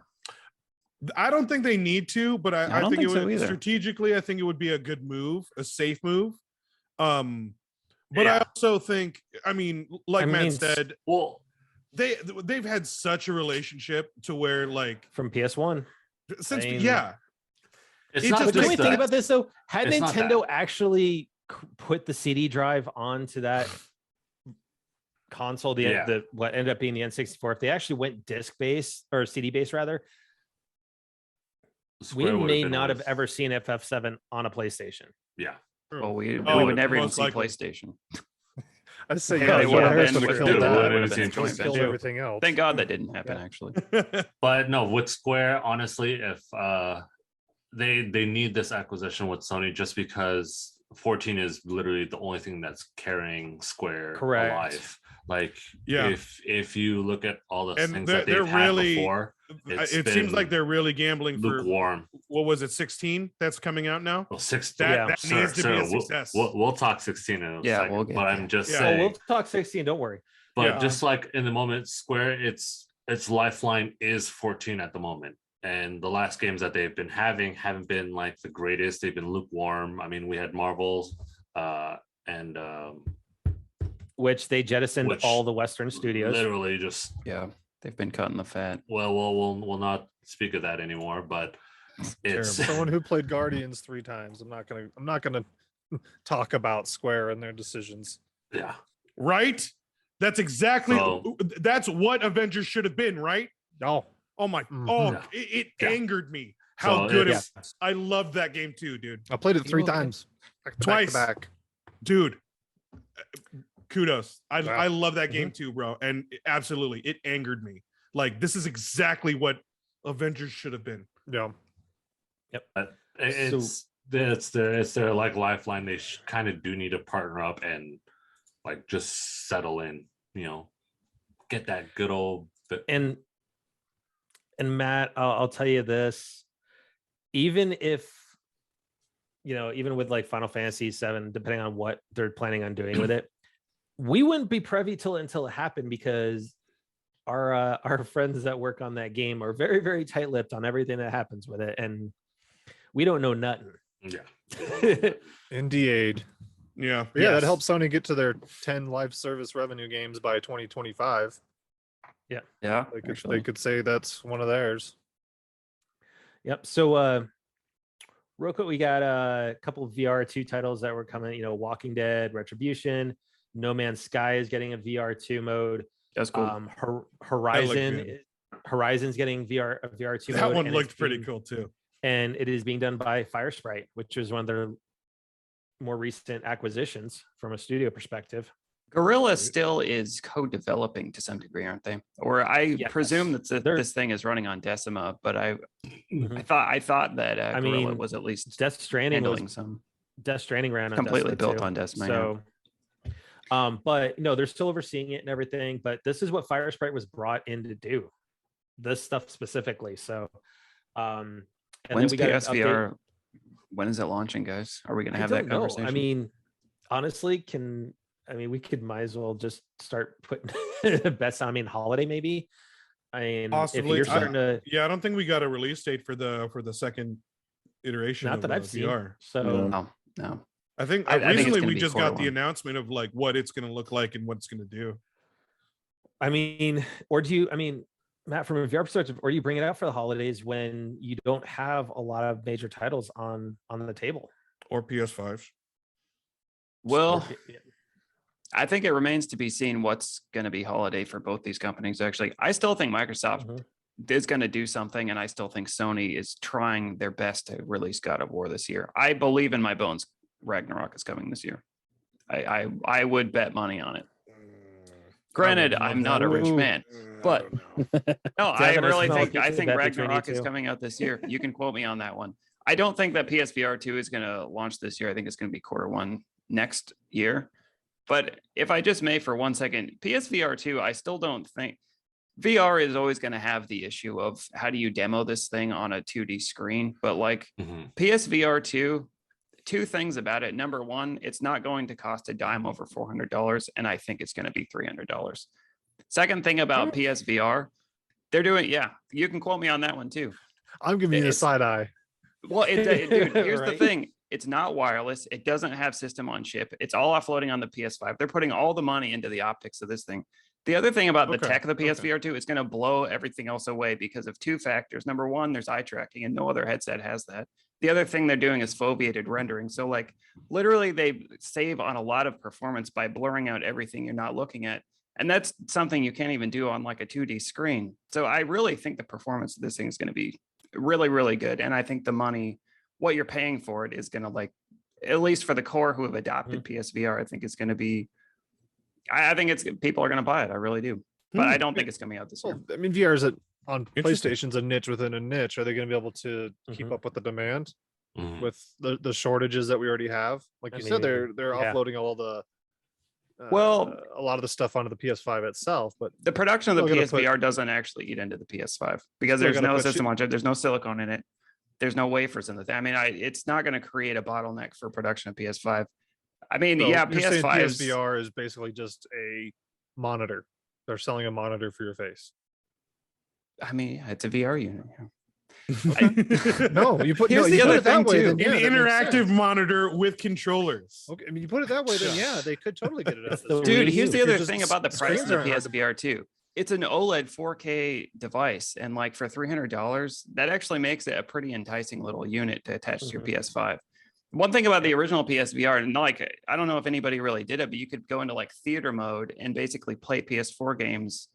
I don't think they need to, but I I don't think it think so would either. strategically. I think it would be a good move, a safe move. But I Yeah. also think, I mean, like I Matt mean, said, Well, they've had such a relationship to where like From PS1. since mean, yeah, it's It not just But can makes we just think that. about this though? Had It's not Nintendo actually put the CD drive onto that console, Yeah. the what ended up being the N64, if they actually went disc based or CD based rather, we Square would've may been not have worse. ever seen FF7 on a PlayStation. Yeah. Well, we Oh, would never even most see likely. PlayStation. I'd say Yeah, yeah, they Phil would've Harris been would have with killed the- that. would've would've been been a joint Killed venture. everything else. Thank God that didn't happen, Yeah. actually. But no, with Square, honestly, if they need this acquisition with Sony just because 14 is literally the only thing that's carrying Square Correct. alive. Like Yeah. if you look at all the And things they're- that they've they're had really- before, It's it seems like been they're really gambling for lukewarm. what was it, 16 that's coming out now. Well, 16. That, Yeah. that Sir, needs to sir, be a we'll- success. We'll talk 16 in a Yeah, second, we'll get but I'm there. just Yeah. Oh, saying. we'll talk 16. Don't worry. But Yeah. just like in the moment, Square, its lifeline is 14 at the moment. And the last games that they've been having haven't been like the greatest. They've been lukewarm. I mean, we had Marvels and Which they jettisoned Which all the Western studios. literally just Yeah, they've been cutting the fat. we'll not speak of that anymore. But it's Someone who played Guardians 3 times. I'm not gonna talk about Square and their decisions. yeah. Right? That's exactly So- that's what Avengers should have been, right? No, Oh my Mhm. oh Yeah. it Yeah. angered me how So good it it's- was. I loved that game too, dude. I played it 3 You okay? times. Back to Twice. back. Dude. Kudos. I Yeah. love that game too, bro. And absolutely it angered me. Like this is exactly what Avengers should have been. Yeah. It's their like lifeline. They kind of do need to partner up and like just settle in, get that good old and Matt, I'll tell you this, even if even with like Final Fantasy 7, depending on what they're planning on doing with it, we wouldn't be privy till until it happened because our friends that work on that game are very, very tight-lipped on everything that happens with it, and we don't know nothing. yeah. NDA'd. Yeah. But yeah, that Yes. helps Sony get to their 10 live service revenue games by 2025. Yeah, They actually. could say that's one of theirs. Yep. So real quick, we got a couple of VR2 titles that were coming, Walking Dead, Retribution, No Man's Sky is getting a VR2 mode. That's cool. Horizon Horizon's getting a VR2 That mode. one and it's looked pretty being- cool too. And it is being done by Firesprite, which is one of their more recent acquisitions from a studio perspective. Gorilla still is co-developing to some degree, aren't they? Or I presume Yes. that They're- this thing is running on Decima, but I Mhm. thought that Gorilla mean, was at least Death Stranding handling was some. Death Stranding ran on Completely Decima built too. on Decima, yeah. So, but no, they're still overseeing it and everything. But this is what Firesprite was brought in to do, this stuff specifically. So, and When's then we got an update. PSVR? When is it launching, guys? Are we going to I have that don't know. conversation? I mean, honestly, we could might as well just start putting bets on. I mean, holiday maybe. I mean, Possibly. if you're starting to, Yeah, I don't think we got a release date for the second iteration. not of, that I've seen. VR. So No. no. I think I think it's recently gonna we be just quarter got the one. announcement of like what it's going to look like and what it's going to do. I mean, or do you? I mean, Matt, from a VR perspective, or you bring it out for the holidays when you don't have a lot of major titles on the table. Or PS5s. Well, Yeah. I think it remains to be seen what's going to be holiday for both these companies. Actually, I still think Microsoft Mhm. is going to do something, and I still think Sony is trying their best to release God of War this year. I believe in my bones, Ragnarok is coming this year. I would bet money on it. Granted, love I'm that. not a rich Ooh. man, but no, I Devin, I really smell a think pizza bet between you Ragnarok is two. coming out this year. You can quote me on that one. I don't think that PSVR 2 is going to launch this year. I think it's going to be quarter one next year. But if I just may for 1 second, PSVR 2, I still don't think VR is always going to have the issue of how do you demo this thing on a 2D screen. But like Mhm. PSVR 2, two things about it. Number one, it's not going to cost a dime over $400, and I think it's going to be $300. Second thing about PSVR, they're doing, yeah, you can quote me on that one too. I'm giving you the It's- side eye. Well, dude, here's the Right. thing. It's not wireless. It doesn't have system on chip. It's all offloading on the PS5. They're putting all the money into the optics of this thing. The other thing about the Okay, tech of the okay. PSVR 2 is going to blow everything else away because of two factors. Number one, there's eye tracking, and no other headset has that. The other thing they're doing is foveated rendering. So, like, literally, they save on a lot of performance by blurring out everything you're not looking at. And that's something you can't even do on like a 2D screen. So, I really think the performance of this thing is going to be really, really good. And I think the money, what you're paying for it, is going to, like, at least for the core who have adopted PSVR, I think it's going to be, I think it's people are going to buy it. I really do. But I don't think it's coming out this year. Well, I mean, VR is on Interesting. PlayStation's a niche within a niche. Are they going to be able to keep Mhm. up with the demand Mhm. with the shortages that we already have? Like I you said, mean, they're yeah. offloading all the Well- a lot of the stuff onto the PS5 itself. But The production of the Still gonna put- PSVR doesn't actually eat into the PS5 because Still there's gonna no put system on chip. There's no silicone in it. There's no wafers in the thing. I mean, it's not going to create a bottleneck for production of PS5. I mean, so yeah, you're saying PS5. PSVR is basically just a monitor. They're selling a monitor for your face. I mean, it's a VR unit. yeah. No, you put Here's no, the you put other it that thing, way. too. Then, An yeah, that makes interactive sense. monitor with controllers. Okay, I mean, you put it that way, then yeah, they could totally get it. That's At the this Dude, point. here's the If you're other just- thing about the price of screens the aren't hard to- PSVR 2. It's an OLED 4K device, and like for $300, that actually makes it a pretty enticing little unit to attach to your Mhm. PS5. One thing about the original PSVR, and like I don't know if anybody really did it, but you could go into like theater mode and basically play PS4 games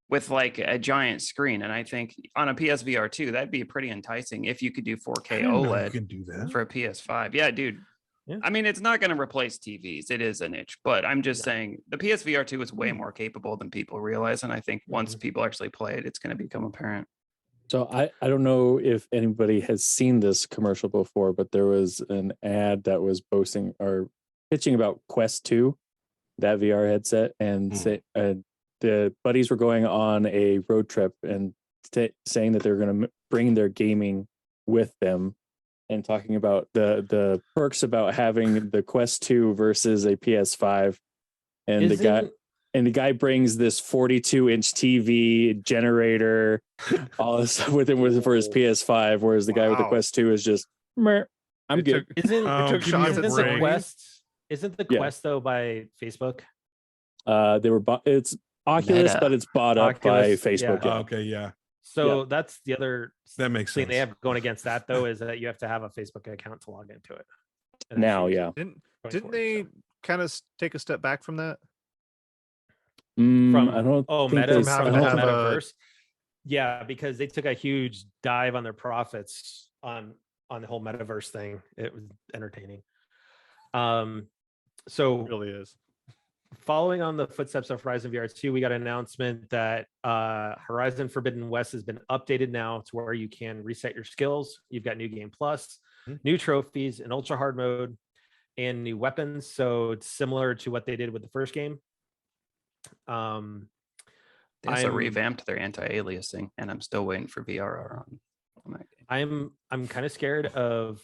with like a giant screen. And I think on a PSVR 2, that'd be pretty enticing if you could do 4K I didn't know you OLED can do that. for a PS5. Yeah, dude. Yeah. I mean, it's not going to replace TVs. It is a niche, but I'm just saying the PSVR 2 is way more capable than people realize. And I think once people actually play it, it's going to become apparent. So I don't know if anybody has seen this commercial before, but there was an ad that was boasting or pitching about Quest 2, that VR headset, and the buddies were going on a road trip and saying that they're going to bring their gaming with them, and talking about the perks about having the Quest 2 versus a PS5, and the guy brings this 42-inch TV generator, all this stuff with him for his PS5, whereas the guy with the Wow. Quest 2 is just, "Meh, I'm It good." took- Isn't Oh, took give me shots a at isn't the break. Quest Isn't the Yeah. Quest though by Facebook? They were it's Oculus, Meta. but it's bought up by Oculus, yeah. Facebook. Oh, Yeah. okay, yeah, So that's the other that makes thing sense. they have going against that though is that you have to have a Facebook account to log into it. And Now, actually yeah. Didn't going didn't forward, they so. kind of take a step back from that? From I don't think Meta they- From I having from to the don't- have a- metaverse? Yeah, because they took a huge dive on their profits on the whole metaverse thing. It was entertaining. So It really is. following on the footsteps of Horizon VR 2, we got an announcement that Horizon Forbidden West has been updated now to where you can reset your skills. You've got new game plus, new trophies, an ultra hard mode, and new weapons. So it's similar to what they did with the first game. They also I'm- revamped their anti-aliasing, and I'm still waiting for VRR on that game. I'm kind of scared of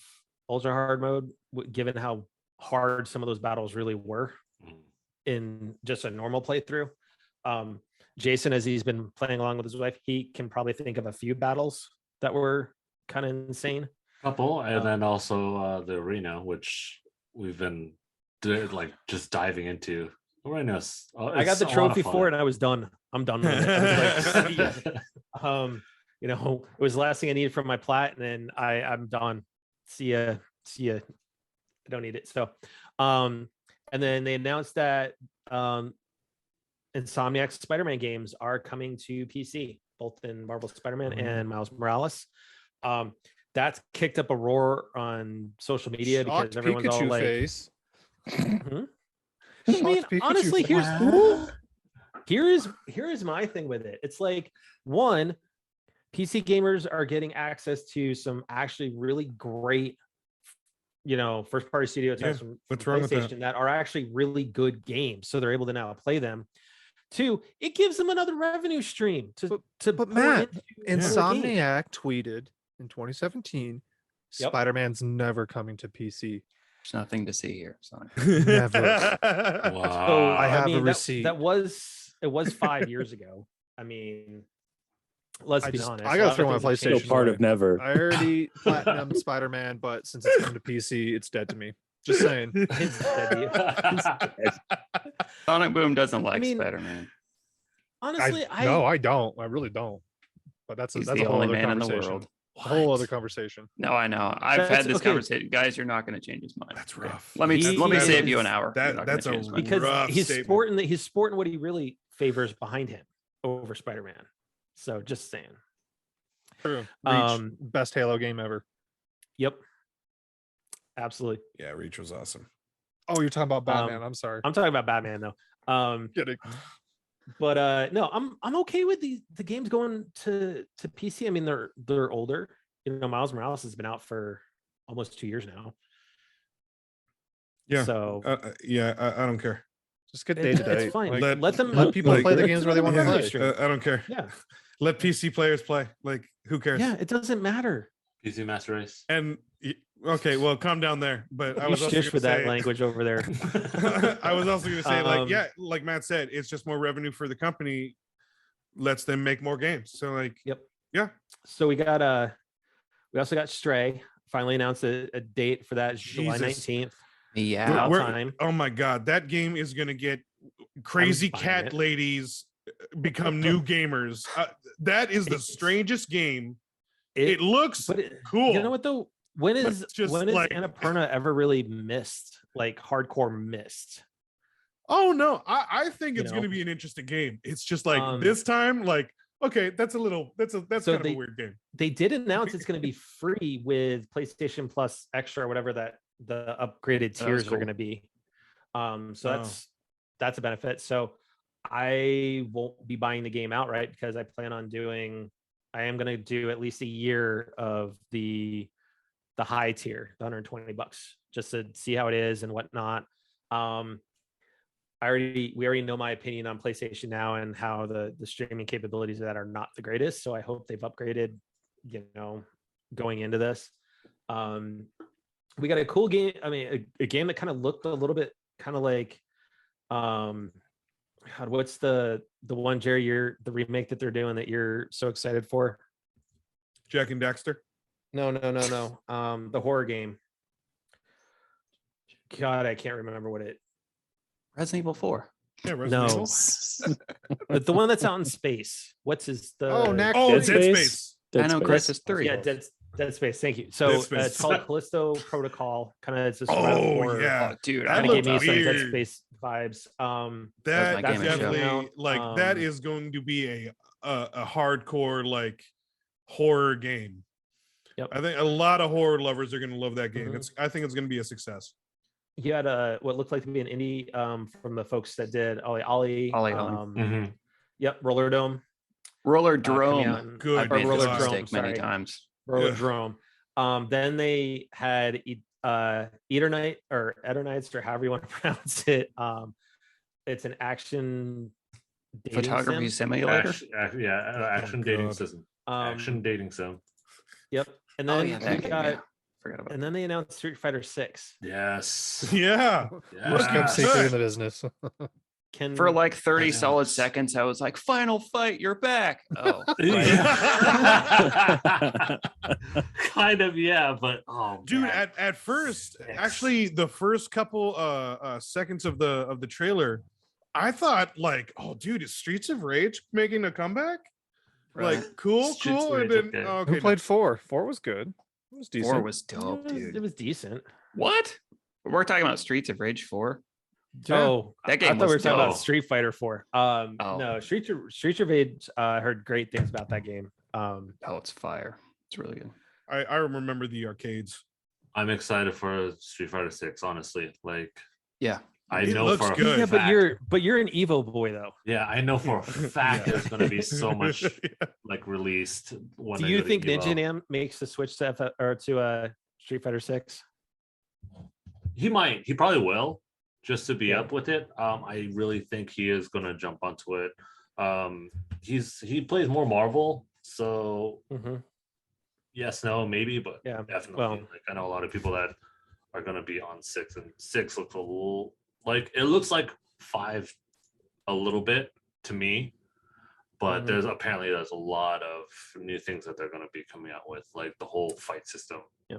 ultra hard mode, given how hard some of those battles really were Mm. in just a normal playthrough. Jason, as he's been playing along with his wife, he can probably think of a few battles that were kind of insane. Couple, and then also the arena, which we've been just diving into. Arena's. I got the trophy for it, and I was done. I'm done with it. I was like, "See ya." You know, it was the last thing I needed from my plat, and then I'm done. See ya. I don't need it. So, and then they announced that Insomniac's Spider-Man games are coming to PC, both in Marvel Spider-Man and Miles Morales. That's kicked up a roar on social media Shocked because everyone's all Pikachu like, face. "Mhm." I Shocked mean, Pikachu honestly, face. here is my thing with it. It's like, one, PC gamers are getting access to some actually really great, first party studio titles from what's wrong with that? PlayStation that are actually really good games. So they're able to now play them. Two, it gives them another revenue stream to But pour Matt, into other games. Insomniac tweeted in 2017, Yep. Spider-Man's never coming to PC. There's nothing to see here. Sonic. Never. Wow. So I have a mean, receipt. That was 5 years ago. I mean, let's be honest. I a gotta lot throw my things have Still PlayStation changed. part away. of never. I already platinum Spider-Man, but since it's come to PC, it's dead to me. Just saying. It's dead to you. Sonic Boom doesn't like mean, Spider-Man. Honestly, No, I don't. I really don't. But that's He's a the whole only other man in the conversation. world. A whole What? other conversation. No, I know. I've That's- had this okay. conversation, guys. You're not going to change his mind. That's Okay. rough. Let me He save you is- an hour. You're not gonna that's a change his mind. because rough he's statement. sporting what he really favors behind him over Spider-Man. So just saying. True. Reach, Um, best Halo game ever. Yep. Absolutely. Yeah, Reach was awesome. Oh, you're talking about Batman. I'm sorry. I'm talking about Batman though. Kidding. But no, I'm okay with the games going to PC. I mean, they're older. Miles Morales has been out for almost 2 years now. Yeah. So I don't care. Just get day to day. it's fine. Like, let them let people like- play the let games them where they have want to a play. revenue stream. I don't care. Yeah. Let PC players play. Like, who cares? Yeah, it doesn't matter. PC Master Race. And okay, well, calm down there. But I You was also shush gonna with that say- language over there. I was also going to say, like, Um, yeah, like Matt said, it's just more revenue for the company. Lets them make more games. So, like, Yep. Yeah. So we also got Stray. Finally announced a date for that. It's July Jesus. 19th. Yeah. About We're- time. oh my god, that game is going to get crazy buying cat it. ladies become new gamers. That is the It's- strangest game. It looks But it, cool. You know what though? When But is just when is like- Annapurna ever really missed, like hardcore missed? Oh no, I think You it's going to know? be an interesting game. It's just like Um, this time, like, okay, that's So kind of they- a weird game. They did announce it's going to be free with PlayStation Plus Extra or whatever that the upgraded was tiers cool. are going to be. So Oh. that's a benefit. So I won't be buying the game outright because I plan on I am going to do at least a year of the high tier, the $120, just to see how it is and whatnot. We already know my opinion on PlayStation Now and how the streaming capabilities of that are not the greatest. So I hope they've upgraded, going into this. We got a cool game. I mean, a game that kind of looked a little bit kind of like, God, what's the one, Jerry, the remake that they're doing that you're so excited for? Jack and Daxter. No. The horror game. God, I can't remember what it. Resident Evil 4. Yeah, Resident No, Evil. but the one that's out in space. What's his the? Oh, Knack Oh, Dead Dead Space? Space. Dead I know Space. Crisis 3. Yeah, Dead Space. Thank you. So Space. it's called Callisto Protocol. Kind of it's a survival Oh horror. yeah, Oh, dude, That I Kind of looked gave me some Dead weird. Space vibes. that my game of definitely show. like that Um, is going to be a hardcore like horror game. Yep. I think a lot of horror lovers are going to love that game. Mhm. I think it's going to be a success. He had a what looked like to be an indie from the folks that did Ollie. Ollie. Mhm. Yep, Roller Dome. Roller coming out Drome. in- Good I've made Roller this Drome, mistake many sorry. times. Roller Yeah. Drome. Then they had Eternite or Eternites or however you want to pronounce it. It's an action dating Photography sim. simulator. Action dating God. system. Um, Action dating sim. Yep. And Oh then yeah, we that game. got, Yeah. Forgot about and then they announced Street Fighter 6. Yes. Yeah, Worst kept Yes. secret in the business. Can For like 30 know. solid seconds, I was like, "Final fight, you're back." Oh, Kind of, yeah, but oh, dude. man. At first, Yes. actually, the first couple seconds of the trailer, I thought like, oh, dude, is Streets of Rage making a comeback? right. Like, cool, Streets of cool. And Rage, then okay. oh, okay, Who no. played 4? 4 was good. It was decent. 4 was dope, it dude. was decent. What? We're talking about Streets of Rage 4. Yeah. Oh, That I game thought we were was talking about dope. Street Fighter 4. Oh. No, Street of Rage. I heard great things about that game. Oh, it's fire. It's really good. I remember the arcades. I'm excited for Street Fighter 6, honestly. Like, Yeah. I It know looks for a good. Yeah, but fact- you're an Evo boy though. yeah, I know for a fact Yeah. there's going to be so much Yeah. like released. When Do they you go to think Evo. Ninja Nam makes the switch to Street Fighter 6? He might. He probably will, just to be Yeah. up with it. I really think he is going to jump onto it. He plays more Marvel, so Mm-hmm. yes, no, maybe, but Yeah, definitely. well- Like, I know a lot of people that are going to be on 6, and 6 looks a little like it looks like 5 a little bit to me, but Mhm. there's a lot of new things that they're going to be coming out with, like the whole fight system. Yeah,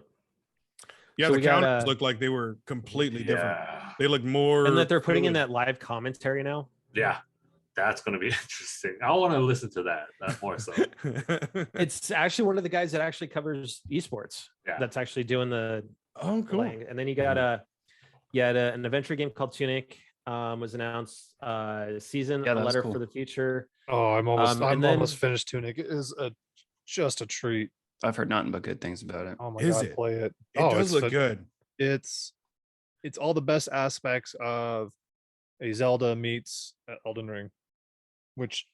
So the we got, counters looked like they were completely different. Yeah, They look more, And that they're putting in fluid. that live commentary now. yeah, that's going to be interesting. I want to listen to that more so. It's actually one of the guys that actually covers esports. Yeah. That's actually doing the Oh, cool. playing. And then you got an adventure game called Tunic. Was announced season Yeah, a that was letter cool. for the future. Oh, I'm almost and then- almost finished Tunic. It is just a treat. I've heard nothing but good things about it. Oh my Is god, it? play it. It Oh, does it's look fa- good. It's all the best aspects of a Zelda meets Elden Ring, which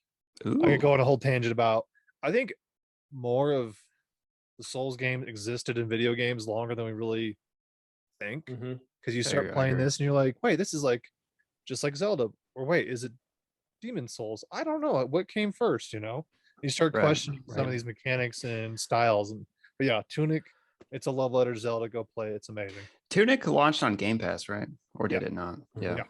I Ooh. could go on a whole tangent about. I think more of the Souls game existed in video games longer than we really think, Mhm. because you Fair, start I playing agree. this and you're like, wait, this is like just like Zelda, or wait, is it Demon Souls? I don't know what came first. You start Right, questioning some right. of these mechanics and styles, but yeah, Tunic. It's a love letter Zelda. Go play. It's amazing. Tunic launched on Game Pass, right? Or did Yeah. it not? Mhm. Yeah. Yeah.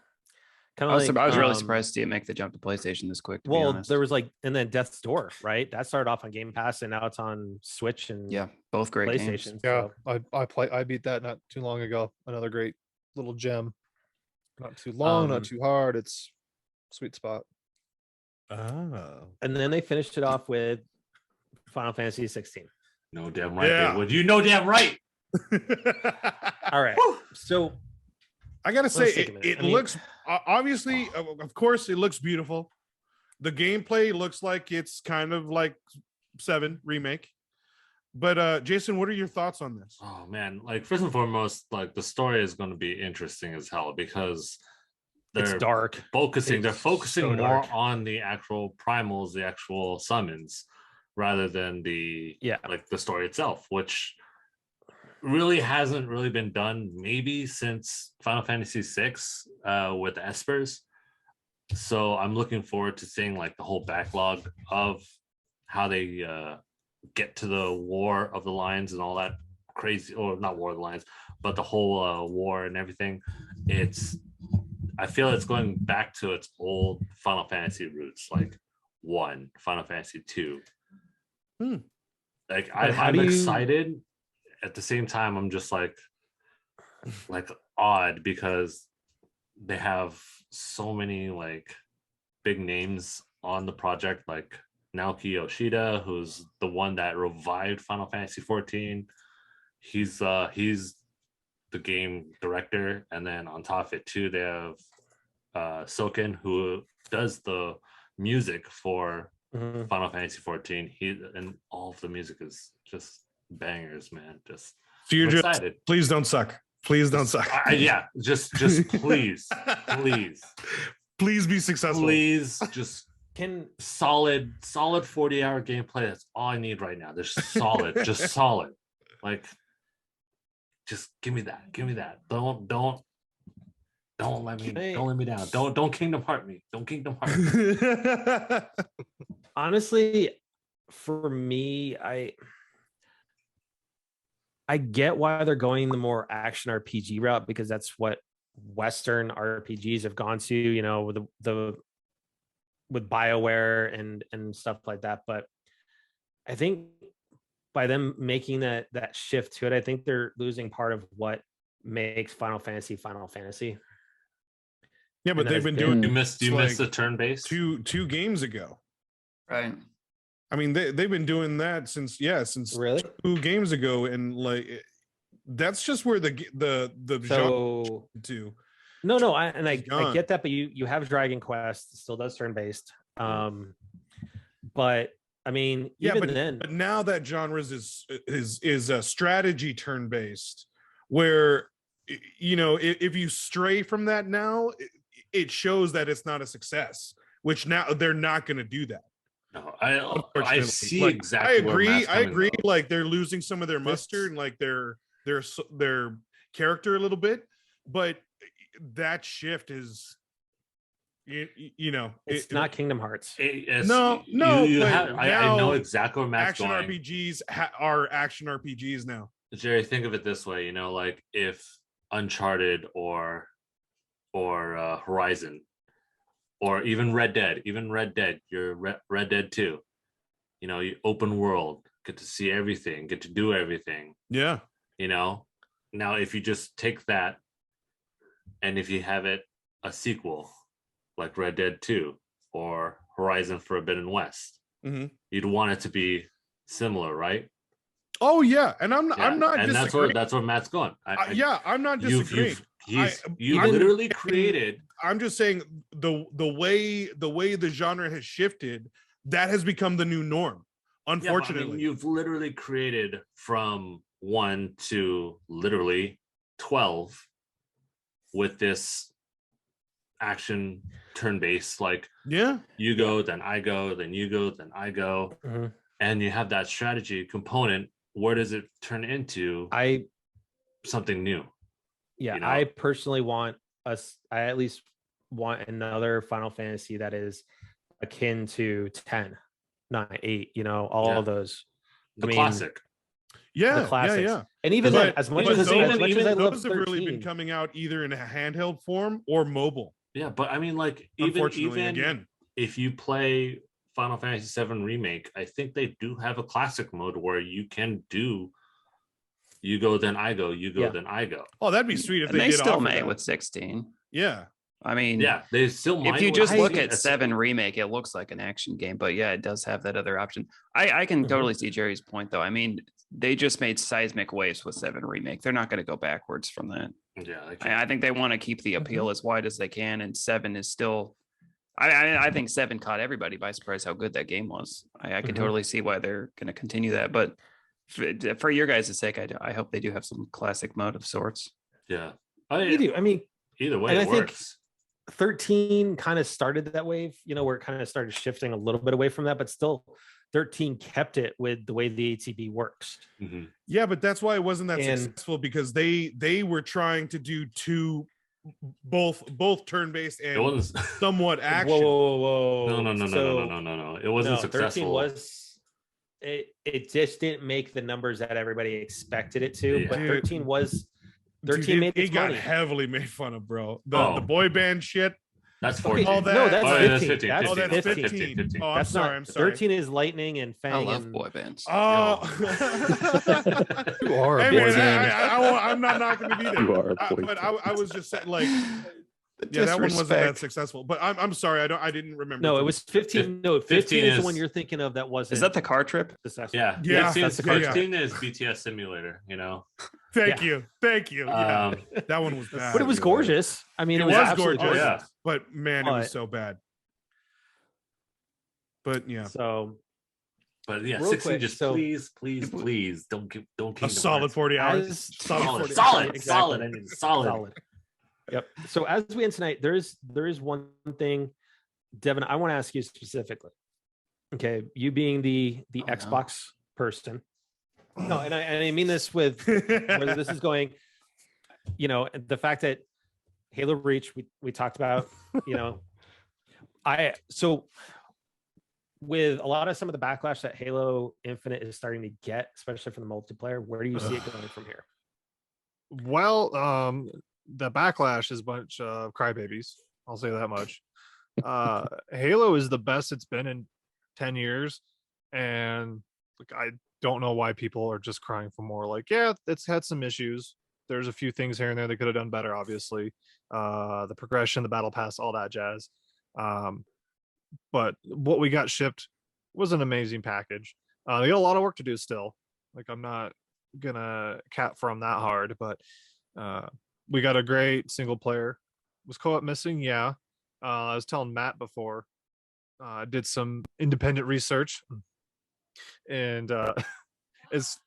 Kind I was, of I was really surprised to see it make the jump to PlayStation this quick. To be Well, honest. there was and then Death's Door, right? That started off on Game Pass and now it's on Switch and yeah, both great games. PlayStation. Yeah, So, I beat that not too long ago. Another great little gem. Not too long, Um, not too hard. It's sweet spot. Oh. and then they finished it off with Final Fantasy 16. No damn right, Yeah. they would. You know damn right. All right. So I gotta say, take a minute. it I mean- looks obviously, of course, it looks beautiful. The gameplay looks like it's kind of like 7 remake. But Jason, what are your thoughts on this? Oh man, like first and foremost, like the story is going to be interesting as hell because it's they're dark. they're It's focusing so more dark. on the actual primals, the actual summons, rather than the Yeah. like the story itself, which really hasn't really been done maybe since Final Fantasy VI with Espers. So I'm looking forward to seeing like the whole backlog of how they get to the War of the Lions and all that crazy, or not War of the Lions, but the whole war and everything. I feel it's going back to its old Final Fantasy roots, like 1, Final Fantasy 2. Hmm. Like But how I'm do you- excited. At the same time, I'm just like odd because they have so many like big names on the project, like Naoki Yoshida, who's the one that revived Final Fantasy 14. He's the game director, and then on top of it too, they have Soken, who does the music for Mhm. Final Fantasy 14. And all of the music is just bangers, man. Just So you're I'm just excited. please don't suck. Please don't suck. Yeah, just please, Please be successful. please, just Can solid 40-hour gameplay. That's all I need right now. Just solid, just solid. Like, just give me that. Give me that. Don't let me Can I- don't let me down. Don't Kingdom Heart me. Don't Kingdom Heart me. honestly, for me, I get why they're going the more action RPG route, because that's what Western RPGs have gone to, you know, with with BioWare and stuff like that. But I think by them making that shift to it, I think they're losing part of what makes Final Fantasy Final Fantasy. Yeah, but And that they've has been been- doing You missed like the turn base. two games ago. Right. I mean, they've been doing that since Really? 2 games ago, and like that's just where the genre So to. no, I gone. get that, but you have Dragon Quest, it still does turn based. But I mean, Yeah, even then, but now that genres is a strategy turn based, where you know if you stray from that now, it shows that it's not a success. Which now they're not going to do that. No, I Unfortunately, see Like, exactly. where Matt's I coming, agree. though. Like they're losing some of their muster and like their character a little bit, but that shift is, you know, it's not Kingdom Hearts. No, you but have, I know now exactly where Matt's action going. RPGs are action RPGs now. Jerry, think of it this way, you know, like if Uncharted or Horizon or even Red Dead, you're Red Dead 2, you know, you open world, get to see everything, get to do everything, Yeah. you know. Now if you just take that and if you have it a sequel like Red Dead 2 or Horizon Forbidden West, Mhm. you'd want it to be similar, right? Oh yeah, and I'm Yeah, not and disagreeing. that's where Matt's going. Yeah, I'm not disagreeing. You even- literally created. I'm just saying the way the genre has shifted, that has become the new norm. Yeah, but, Unfortunately, I mean, you've literally created from 1 to literally 12 with this action turn-based, like yeah. you go, then I go, then you go, then I go, Mhm. and you have that strategy component. Where does it turn into I something new? yeah, you know? I personally want us. I at least want another Final Fantasy that is akin to 10, 9, 8. You know, all Yeah. of those. The I mean, classic. Yeah, the classics. yeah. And even But- then, as much but as those- as much as I love those have really been 13, coming out either in a handheld form or mobile. Yeah, but I mean, like, even Unfortunately, again. if you play Final Fantasy 7 Remake, I think they do have a classic mode where you can do you go, then I go, you go, Yeah. then I go. Oh, that'd be sweet if And they they did still offer may that. with 16. Yeah. I mean, Yeah, they still might. if you with just look 16, at 7 remake, it looks like an action game, but yeah, it does have that other option. I can Mhm. totally see Jerry's point though. I mean, they just made seismic waves with 7 remake. They're not going to go backwards from that. Yeah, they I think they want to keep the appeal as wide as they can, and 7 is still. I think 7 caught everybody by surprise how good that game was. I can Mhm. totally see why they're going to continue that, but for your guys' sake, I hope they do have some classic mode of sorts. yeah. you do. I mean, Either way, and it I think- works. 13 kind of started that wave, you know, where it kind of started shifting a little bit away from that, but still 13 kept it with the way the ATB works. Mhm. Yeah, but that's why it wasn't that And- successful, because they were trying to do both turn-based It and wasn't. somewhat action. Whoa. No. It wasn't 13 successful. was it just didn't make the numbers that everybody expected it to, Yeah. but Dude. 13 was Dude, 13 made it its got money. heavily made fun of, bro. The Oh. boy band shit. That's Okay, 14. Oh, no, that's oh, yeah, that's 15. 15. That's Oh, that's 15. 15. Oh, I'm That's sorry. not. I'm sorry. 13 is Lightning and I Fang. love and, boy bands. Oh, You are a hey boy man, band. I'm not knocking it either. You are a boy But I was just saying, like, The yeah, that one wasn't that disrespect. successful. But I'm sorry, I didn't remember. no, the- it was 15. No, 15 is the one is- you're thinking of. That wasn't. Is that the car trip? successful? Yeah, Yeah, 15, that's the yeah, yeah. 15 is BTS Simulator. You know, Thank Yeah. you, thank you. Yeah, um, that one was bad. But it was gorgeous. I mean, It it was was absolutely gorgeous. Oh, gorgeous. yeah. But man, it was But- so bad. But yeah, So but yeah, Real 16. quick, Just so- please don't a Kingdom solid Hearts. 40 hours. as solid, 40 solid, Exactly. solid. I mean, solid. solid. Yep. So as we end tonight, there is one thing, Devin, I want to ask you specifically. Okay, you being the Oh, no. Xbox person. No, and I mean this with where this is going. You know, the fact that Halo Reach, we talked about. You know, so with a lot of some of the backlash that Halo Infinite is starting to get, especially from the multiplayer, where do you see it going from here? Well, the backlash is a bunch of crybabies. I'll say that much. Halo is the best it's been in 10 years, and like I don't know why people are just crying for more. Like, yeah, it's had some issues. There's a few things here and there they could have done better, obviously. The progression, the battle pass, all that jazz. But what we got shipped was an amazing package. They got a lot of work to do still. Like, I'm not gonna cat for them that hard, but we got a great single player. Was co-op missing? Yeah. I was telling Matt before. I did some independent research, and is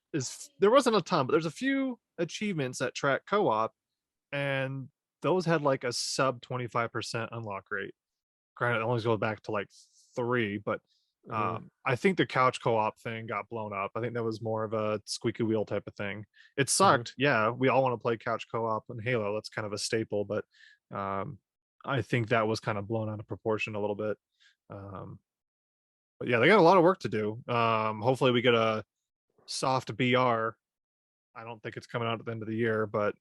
there wasn't a ton, but there's a few achievements that track co-op, and those had like a sub 25% unlock rate. Granted, it only goes back to like 3, but I think the couch co-op thing got blown up. I think that was more of a squeaky wheel type of thing. It sucked. Yeah, we all want to play couch co-op in Halo. That's kind of a staple, but I think that was kind of blown out of proportion a little bit. But yeah, they got a lot of work to do. Hopefully we get a soft BR. I don't think it's coming out at the end of the year, but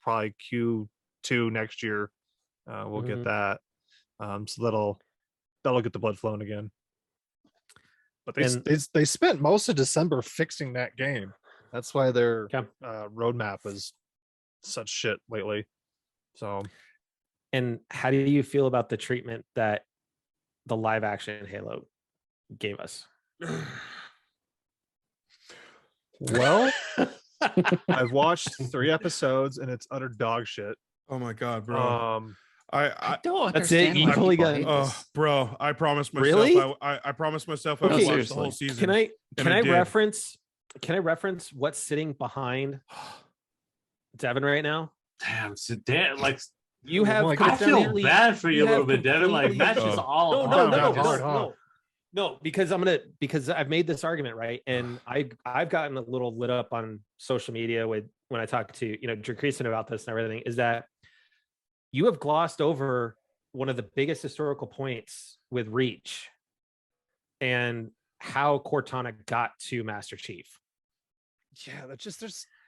probably Q2 next year we'll get that. So that'll get the blood flowing again. But they spent most of December fixing that game. That's why their Okay. roadmap is such shit lately. So And how do you feel about the treatment that the live action Halo gave us? well, I've watched 3 episodes and it's utter dog shit. oh my god, bro. I don't That's it? understand You why totally people got- hate Oh, this. bro, I promised myself. Really? I promised myself I would Okay. watch the whole Seriously. season. Can I And I did. reference what's sitting behind Devin right now? Damn, so damn, like You have my God. I feel completely- bad for you a you little have bit, Devin. Like completely- Matt's just Oh. all No, all no, no, around no, just- hard, no, because I've made this argument, right? And I've gotten a little lit up on social media when I talk to, Drew Creason about this and everything, is that you have glossed over one of the biggest historical points with Reach and how Cortana got to Master Chief. Yeah, that's just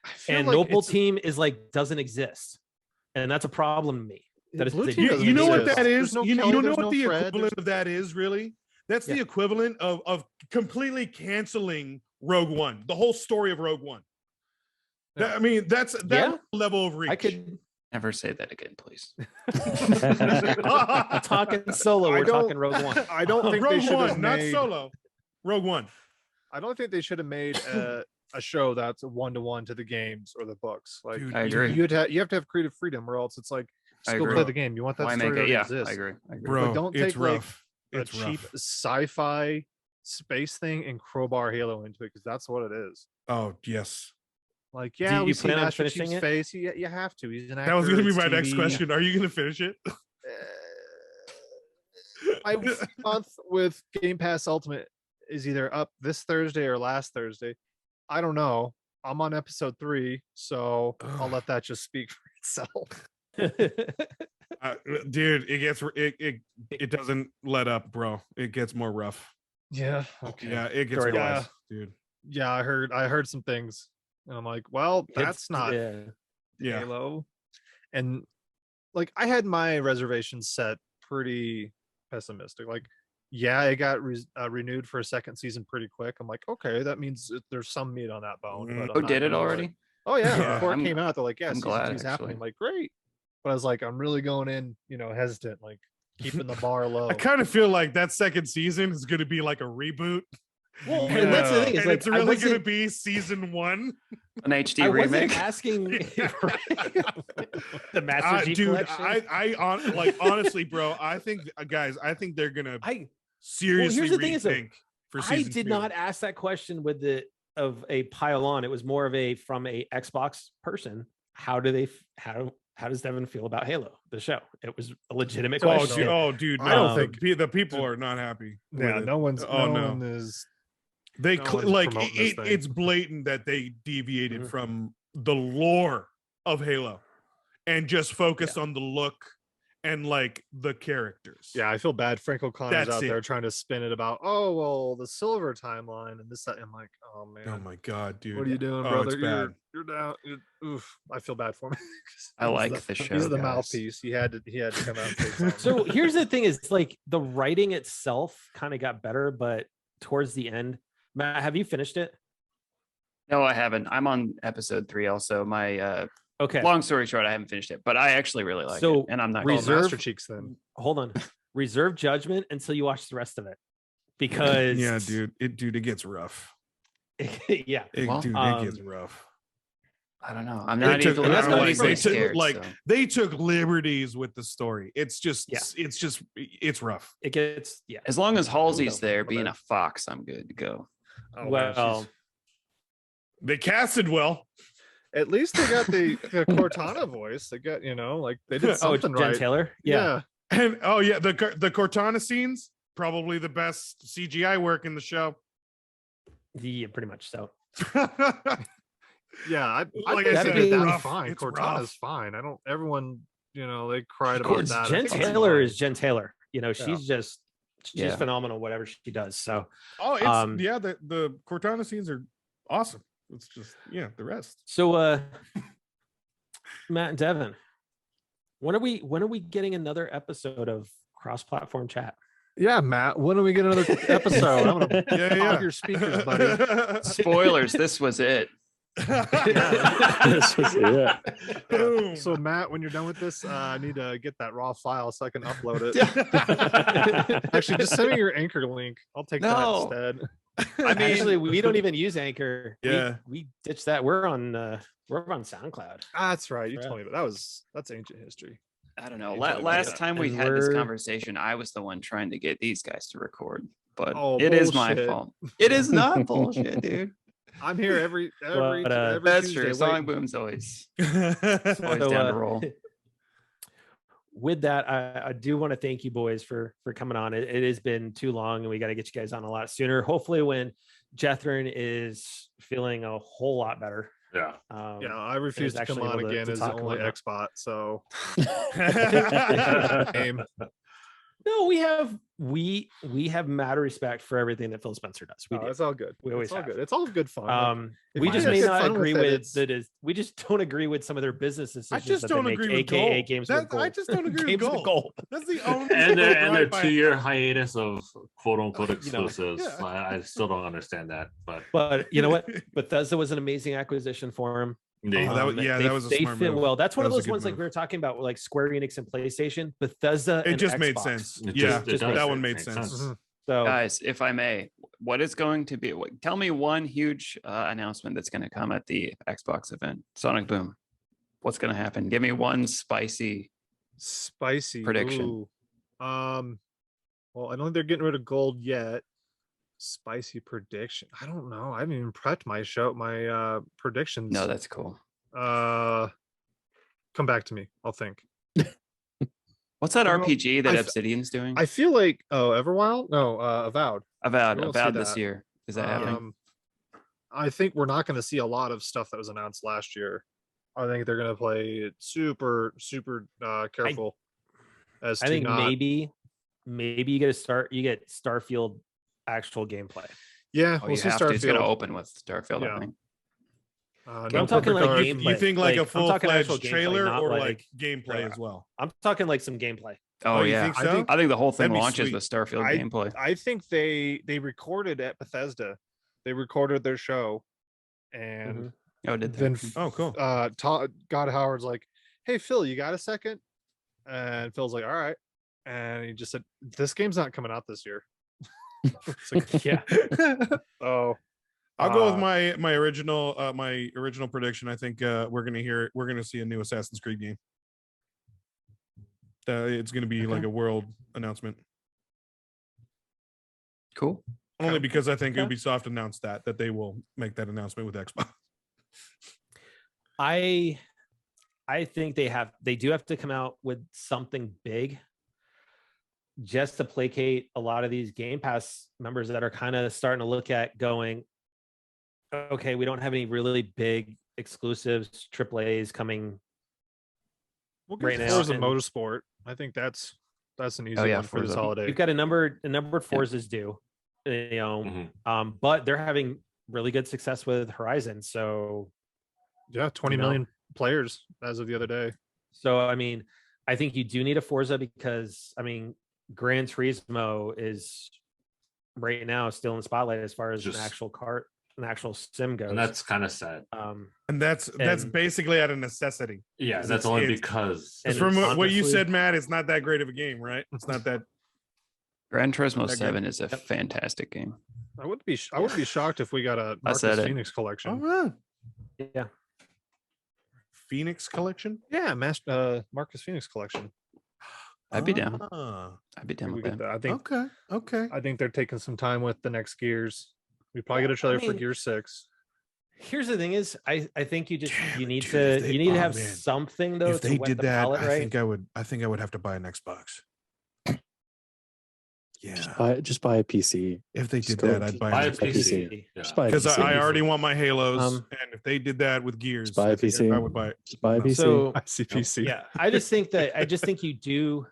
I feel And like Noble it's- Team is like doesn't exist. And that's a problem to me. That is Blue the- Team doesn't You know what exist. that There's is? no You Kelly, know there's what no the Fred, equivalent of that is, really? That's the Yeah. equivalent of completely canceling Rogue One, the whole story of Rogue One. Yeah. I mean, that's that Yeah. level of reach. I could Never say that again, please. talking solo. I We're don't- talking Rogue One. I don't think they Rogue should have One, not made. Solo. Rogue One. I don't think they should have made a show that's 1-to-1 to the games or the books. Like, Dude, I agree. you have to have creative freedom, or else it's like I just go agree. play the game. You want that Why story make it? to Yeah, exist. I agree. I agree. Bro, don't it's take, like, rough. A It's cheap rough. sci-fi space thing and crowbar Halo into it, because that's what it is. Oh, yes. Like, yeah, we you see plan on Master finishing Chief's it? face. You have to. He's an actor. That was going to be it's my next TV. question. Are you going to finish it? My month with Game Pass Ultimate is either up this Thursday or last Thursday. I don't know. I'm on episode 3, so I'll let that just speak for itself. Dude, it doesn't let up, bro. It gets more rough. Yeah. Okay. Yeah, it gets Story-wise. rough, dude. Yeah, I heard some things, and I'm like, well, that's It's- not yeah. Yeah. Halo. And like I had my reservations set pretty pessimistic. Like, yeah, it got renewed for a second season pretty quick. I'm like, okay, that means there's some meat on that bone. Mhm. But I'm Oh, not did it gonna, like- already? Oh yeah, Yeah. before it I'm- came out, they're like, yeah, I'm season glad, two's happening. actually. I'm like, great. But I was like, I'm really going in, hesitant, like keeping the bar low. I kind of feel like that second season is going to be like a reboot. Well, and that's the Yeah. thing is And like it's I really going to wasn't, be season 1. An HD I remake? wasn't asking the Master Chief Dude, collection. honestly, bro, I think guys, I think they're going to I seriously the thing is, though, rethink for I season did 2. not ask that question with the of a pile on. It was more of a from a Xbox person. How do they how does Devin feel about Halo, the show? It was a legitimate Oh, question. dude, I don't no, think- the people are not happy. with Yeah, it. no one's Oh, no no. one is They no cl- one's like promoting this it, thing. it's blatant that they deviated Mhm. from the lore of Halo and just focused on the look and like the characters. Yeah, I feel bad. Frank O'Connor's That's out there it. trying to spin it about, oh well, the silver timeline and this. That. I'm like, oh man, Oh my god, dude. what are you doing, Oh, brother? it's bad. You're down. Oof, I feel bad for him. I He's like the show, He's the guys. mouthpiece. He had to come out and say something. So here's the thing: is like the writing itself kind of got better, but towards the end, Matt, have you finished it? No, I haven't. I'm on episode 3 also. My Okay, long story short, I haven't finished it, but I actually really like So, it. And I'm not Oh, gonna reserve- Master Cheeks then. hold on. Reserve judgment until you watch the rest of it, because Yeah, dude. It gets rough. yeah, Well, It gets um, rough. I don't know. I'm They not took- even, and that's I'm not not even easily like- scared. like- so. They took liberties with the story. It's just Yeah. it's rough. it gets As long as Halsey's No, there no being bad. a fox, I'm good to go. Oh, man, well. she's- They casted well. at least they got the Cortana voice. They got like they did Oh, something Jen right. Taylor. Yeah. And the Cortana scenes, probably the best CGI work in the show. Yeah, pretty much so. Yeah, I Like I think said, they did it's that rough. fine. It's Cortana's rough. fine. I don't. Everyone, they cried Of about course, that. I Jen think it's Taylor fine. is Jen Taylor. Yeah. She's Yeah. phenomenal, whatever she does. So, Oh, it's Um, the Cortana scenes are awesome. It's just the rest. Matt and Devin, when are we getting another episode of cross-platform chat? Yeah, Matt. When do we get another episode? I'm gonna pop your speakers, buddy. Spoilers, this was it. This was it. Boom. So Matt, when you're done with this, I need to get that raw file so I can upload it. Actually, just send me your Anchor link. I'll take No. that instead. I mean, Actually, we don't even use Anchor. Yeah. we ditched that. We're on SoundCloud. That's right. You Right. told me, but that's ancient history. I don't know. Enjoy Last that. time we And had this we're- conversation, I was the one trying to get these guys to record, but Oh, it is my bullshit. fault. It is not bullshit, dude. I'm here every But, every That's Tuesday true. Sonic waiting. Boom's always So, down to roll. With that, I do want to thank you boys for coming on. It has been too long, and we got to get you guys on a lot sooner. Hopefully, when Jethrin is feeling a whole lot better. Yeah. Yeah, I refuse to come actually on able to again as the talk only about Xbot. So Yeah. aim. No, we have mad respect for everything that Phil Spencer does. We No, do. it's all good. We always it's all have. good. It's all good fun. Like, if We you just guys may get not fun with agree it, with it's- that is. We just don't agree with some of their business decisions. I just that they don't make, agree with AKA Gold. Games That- with Gold. I just don't agree with Games Gold. Gold. That's the only And their gripe I have. 2-year hiatus of quote unquote You know, exclusives. yeah. I still don't understand that, but But you know what? Bethesda was an amazing acquisition for him. they, Oh, that was- yeah, they, that was a they smart fit move. well. That's one That of was a those good ones like move. we were talking about, like Square Enix and PlayStation. Bethesda. It and just made Xbox. sense. it Yeah, just- it just does. that one It made makes sense. Mhm. So Guys, if I may, what is going to be? Tell me one huge announcement that's going to come at the Xbox event, Sonic Boom. What's going to happen? Give me one spicy. Spicy Prediction. ooh. Well, I don't think they're getting rid of gold yet. Spicy prediction. I don't know. I haven't even prepped my predictions. No, that's cool. Come back to me. I'll think. What's that Well, RPG that I f- Obsidian's doing? I feel like Everwild? No, Avowed. Avowed, we won't see Avowed this that. year. Is that happening? I think we're not going to see a lot of stuff that was announced last year. I think they're going to play it super careful. As I to think not, maybe you get Starfield actual gameplay. yeah, Oh, we'll you see have to. It's going to Starfield. open with Starfield, Yeah. I think. No I'm talking corporate like card. gameplay. You think like a I'm talking actual full-fledged gameplay, trailer not or like- like gameplay Yeah. as well? I'm talking like some gameplay. Oh, you yeah. think I so? think- I think the whole thing That'd be launches sweet. with Starfield I- gameplay. I think they recorded at Bethesda. They recorded their show, and Oh, did they? then Oh, cool. God Howard's like, "Hey Phil, you got a second?" And Phil's like, "All right," and he just said, "This game's not coming out this year." It's like, Yeah. oh, I'll go with uh, my original prediction. I think we're gonna see a new Assassin's Creed game. It's gonna be like Okay. a world announcement. Cool. Only because I think Okay. Ubisoft announced that they will make that announcement with Xbox. I think they do have to come out with something big just to placate a lot of these Game Pass members that are kind of starting to look at going, okay, we don't have any really big exclusives, AAAs coming. we'll right get now, Forza and- Motorsport. I think that's an easy yeah, one for this Forza. holiday. You've got a number of Forzas due, you know, Mhm. but they're having really good success with Horizon. So Yeah, 20 you know. million players as of the other day. I mean, I think you do need a Forza because I mean, Gran Turismo is right now still in the spotlight as far as Just- an actual sim goes. And that's kind of sad. And that's And- basically out of necessity. Yeah, It's- that's only it's- because And From what you honestly- said, Matt, it's not that great of a game, right? It's not that. Gran Turismo That good. 7 is a fantastic game. I wouldn't be shocked if we got a I said Marcus it. Phoenix collection. All right. Yeah. Phoenix collection. Yeah, Marcus Phoenix collection. I'd be down. Ah, I'd be I down think with we get that. that. okay. I think they're taking some time with the next Gears. We probably get a trailer for mean, Gear 6. Here's the thing: is I think you Damn, you need dude, to if they- you need to oh, have man. something though If to they wet did the that, palate, I right? think I would have to buy an Xbox. Yeah. Just buy a PC. If they Just did go that, I'd buy Buy a an Xbox. PC. Yeah. Just buy a Because PC. I already want my Halos, Um, and if they did that with Gears, buy a I think PC. I would buy it. Just buy a PC. So ICPC. yeah, I just think you do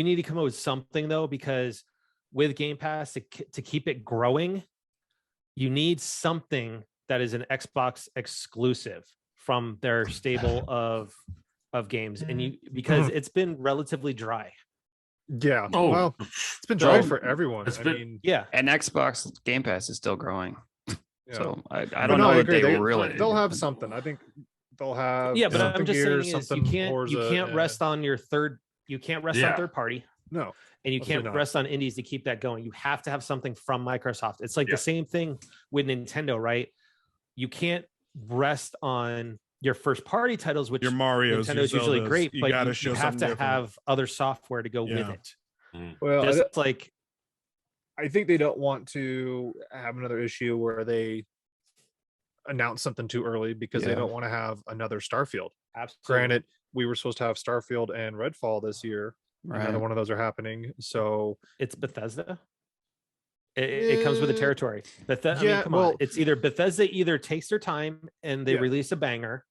need to come up with something though, because with Game Pass to keep it growing, you need something that is an Xbox exclusive from their stable of games, and you because it's been relatively dry. Yeah. Oh, Well, it's been dry no, for everyone. it's I been- mean, Yeah, And Xbox Game Pass is still growing. yeah. So I But don't no, know I that agree. they really. They'll have something. I think they'll have. yeah, but I'm something just Gears, saying is something you can't Forza, rest on your third. You can't rest on Yeah. third party. No. And you Absolutely can't not. rest on indies to keep that going. You have to have something from Microsoft. It's like Yeah. the same thing with Nintendo, right? You can't rest on your first party titles, which Your Mario's, Nintendo's your usually Zeldas, great, you but gotta you show have something to different. have other software to go with Yeah. it. Well, Just like I think they don't want to have another issue where they announce something too early because they Yeah. don't want to have another Starfield. absolutely. Granted, we were supposed to have Starfield and Redfall this year. Neither Right. one of those are happening. So It's Bethesda. It comes with the Eh, territory. Bethesda. I yeah, mean, come well- on. It's either Bethesda either takes their time and they Yeah. release a banger,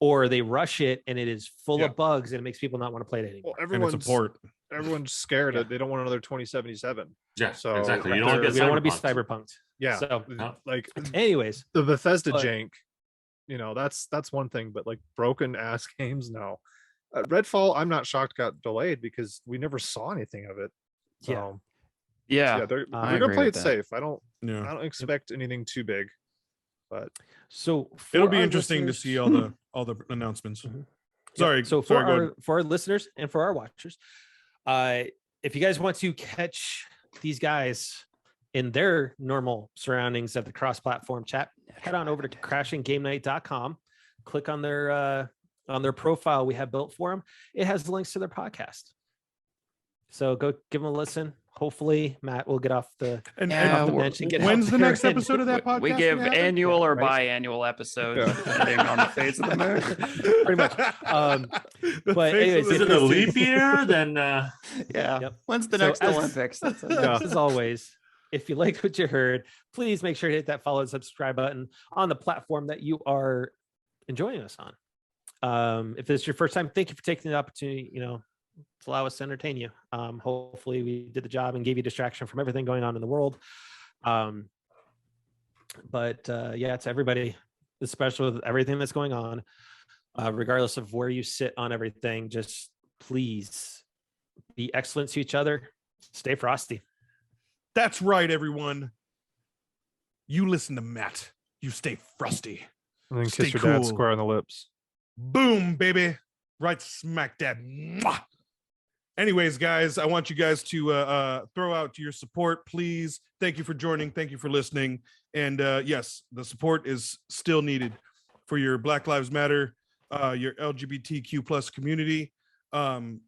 or they rush it and it is full Yeah. of bugs and it makes people not want to play it anymore. well, And it's a port. everyone's scared. Yeah. They don't want another 2077. Yeah, So, exactly. You they're- don't want to we get don't want to be cyberpunked. cyberpunked. Yeah. So, No. Like anyways, the Bethesda But- jank, that's one thing, but like broken ass games, no. Redfall, I'm not shocked got delayed because we never saw anything of it. So, Yeah. Yeah. yeah, they're I gonna agree play it with that. safe. I Yeah. don't expect anything too big, but so It'll for be our interesting to listeners- see all the announcements. Mhm. Sorry. So for sorry, go our ahead. listeners and for our watchers, if you guys want to catch these guys in their normal surroundings at the cross-platform chat, head on over to crashinggamenight.com, click on their profile we have built for them. It has links to their podcast. So go give them a listen. Hopefully Matt will get off the And, Yeah, and the we're- bench and get out when's the there next and- episode of that podcast? We give gonna happen? annual or right. biannual episodes Yeah. depending on the phase of the moon. Pretty much. The but face anyways, of Is the it a moon. leap year? Then Yeah. Yep. When's the So next as- Olympics? That's it. Yeah. As always, if you liked what you heard, please make sure to hit that follow and subscribe button on the platform that you are enjoying us on. If this is your first time, thank you for taking the opportunity, to allow us to entertain you. Hopefully we did the job and gave you distraction from everything going on in the world. But yeah, to everybody, especially with everything that's going on, regardless of where you sit on everything. Just please be excellent to each other. Stay frosty. That's right, everyone. You listen to Matt. You stay frosty. And then Stay kiss your dad cool. square on the lips. Boom, baby. Right smack dab. Mwah. Anyways, guys, I want you guys to throw out your support, please. Thank you for joining. Thank you for listening. And yes, the support is still needed for your Black Lives Matter, your LGBTQ plus community.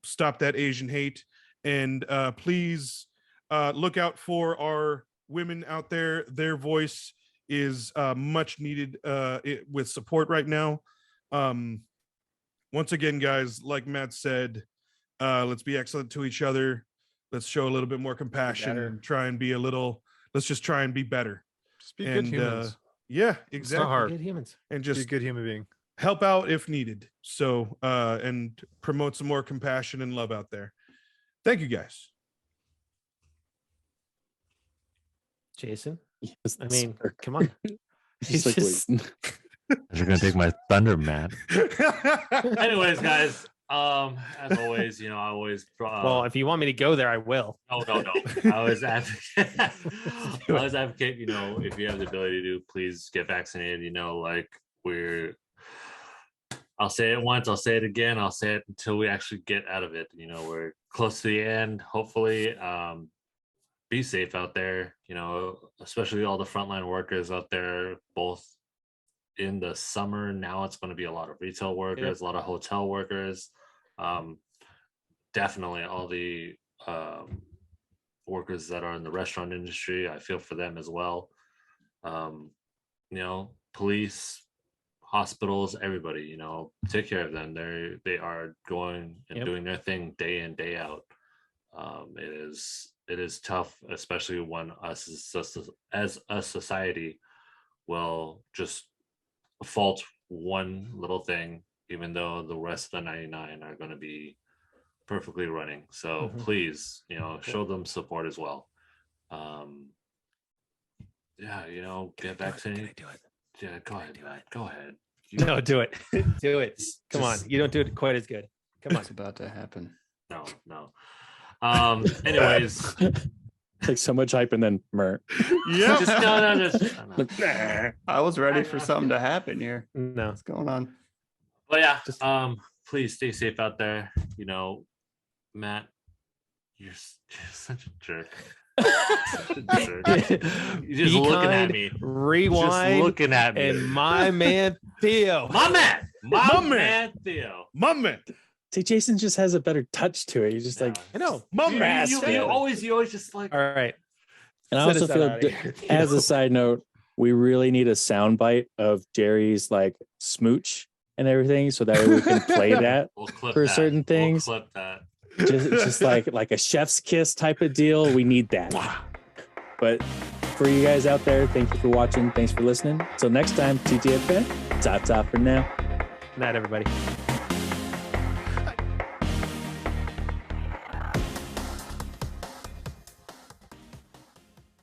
Stop that Asian hate. And please look out for our women out there. Their voice is much needed with support right now. Once again, guys, like Matt said, let's be excellent to each other. Let's show a little bit more compassion better. and try and be a little, let's just try and be better. Just be good And humans. yeah, It's not exactly. hard. Good humans. And Be a just good human being. help out if needed. So, and promote some more compassion and love out there. Thank you, guys. Jason, Yes, I mean, sir. come on. Just like just- waiting. You're gonna take my thunder, Matt. Anyways, guys, as always, I always Well, if you want me to go there, I will. no. I always advocate. I always advocate. If you have the ability to, please get vaccinated. Like I'll say it once, I'll say it again, I'll say it until we actually get out of it. We're close to the end. Hopefully, be safe out there. Especially all the frontline workers out there, both in the summer. Now it's going to be a lot of retail workers, a lot of hotel workers. Definitely all the workers that are in the restaurant industry. I feel for them as well. Police, hospitals, everybody, take care of them. They are going and Yep. doing their thing day in, day out. It is tough, especially when us as a society will just fault one little thing, even though the rest of the 99 are going to be perfectly running. So Mhm. please, show them support as well. Get vaccinated. do it? Yeah, go ahead. Go ahead. No, do it. Do it. Come on. Just- You don't do it quite as good. Come on. It's about to happen. No. Anyways, Like so much hype and then meh. Yeah. just no. Like, nah. I was ready for something to happen here. No. What's going on? But yeah, Just- please stay safe out there. Matt, you're such a jerk. Such a jerk. You're just Be looking at kind, me. Just Rewind. looking at me. And my man Theo. my man, My my man. man, Theo. My man. See, Jason just has a better touch to it. He's just like, I know. My You, man. you always just like. All right. and I Send also us feel out of here. as a side note, we really need a soundbite of Jerry's like smooch and everything, so that way we can play that. We'll clip for that. certain things. We'll clip that. Just like a chef's kiss type of deal. We need that. But for you guys out there, thank you for watching. Thanks for listening. Till next time, TTFN. Ta-ta for now. Night, everybody.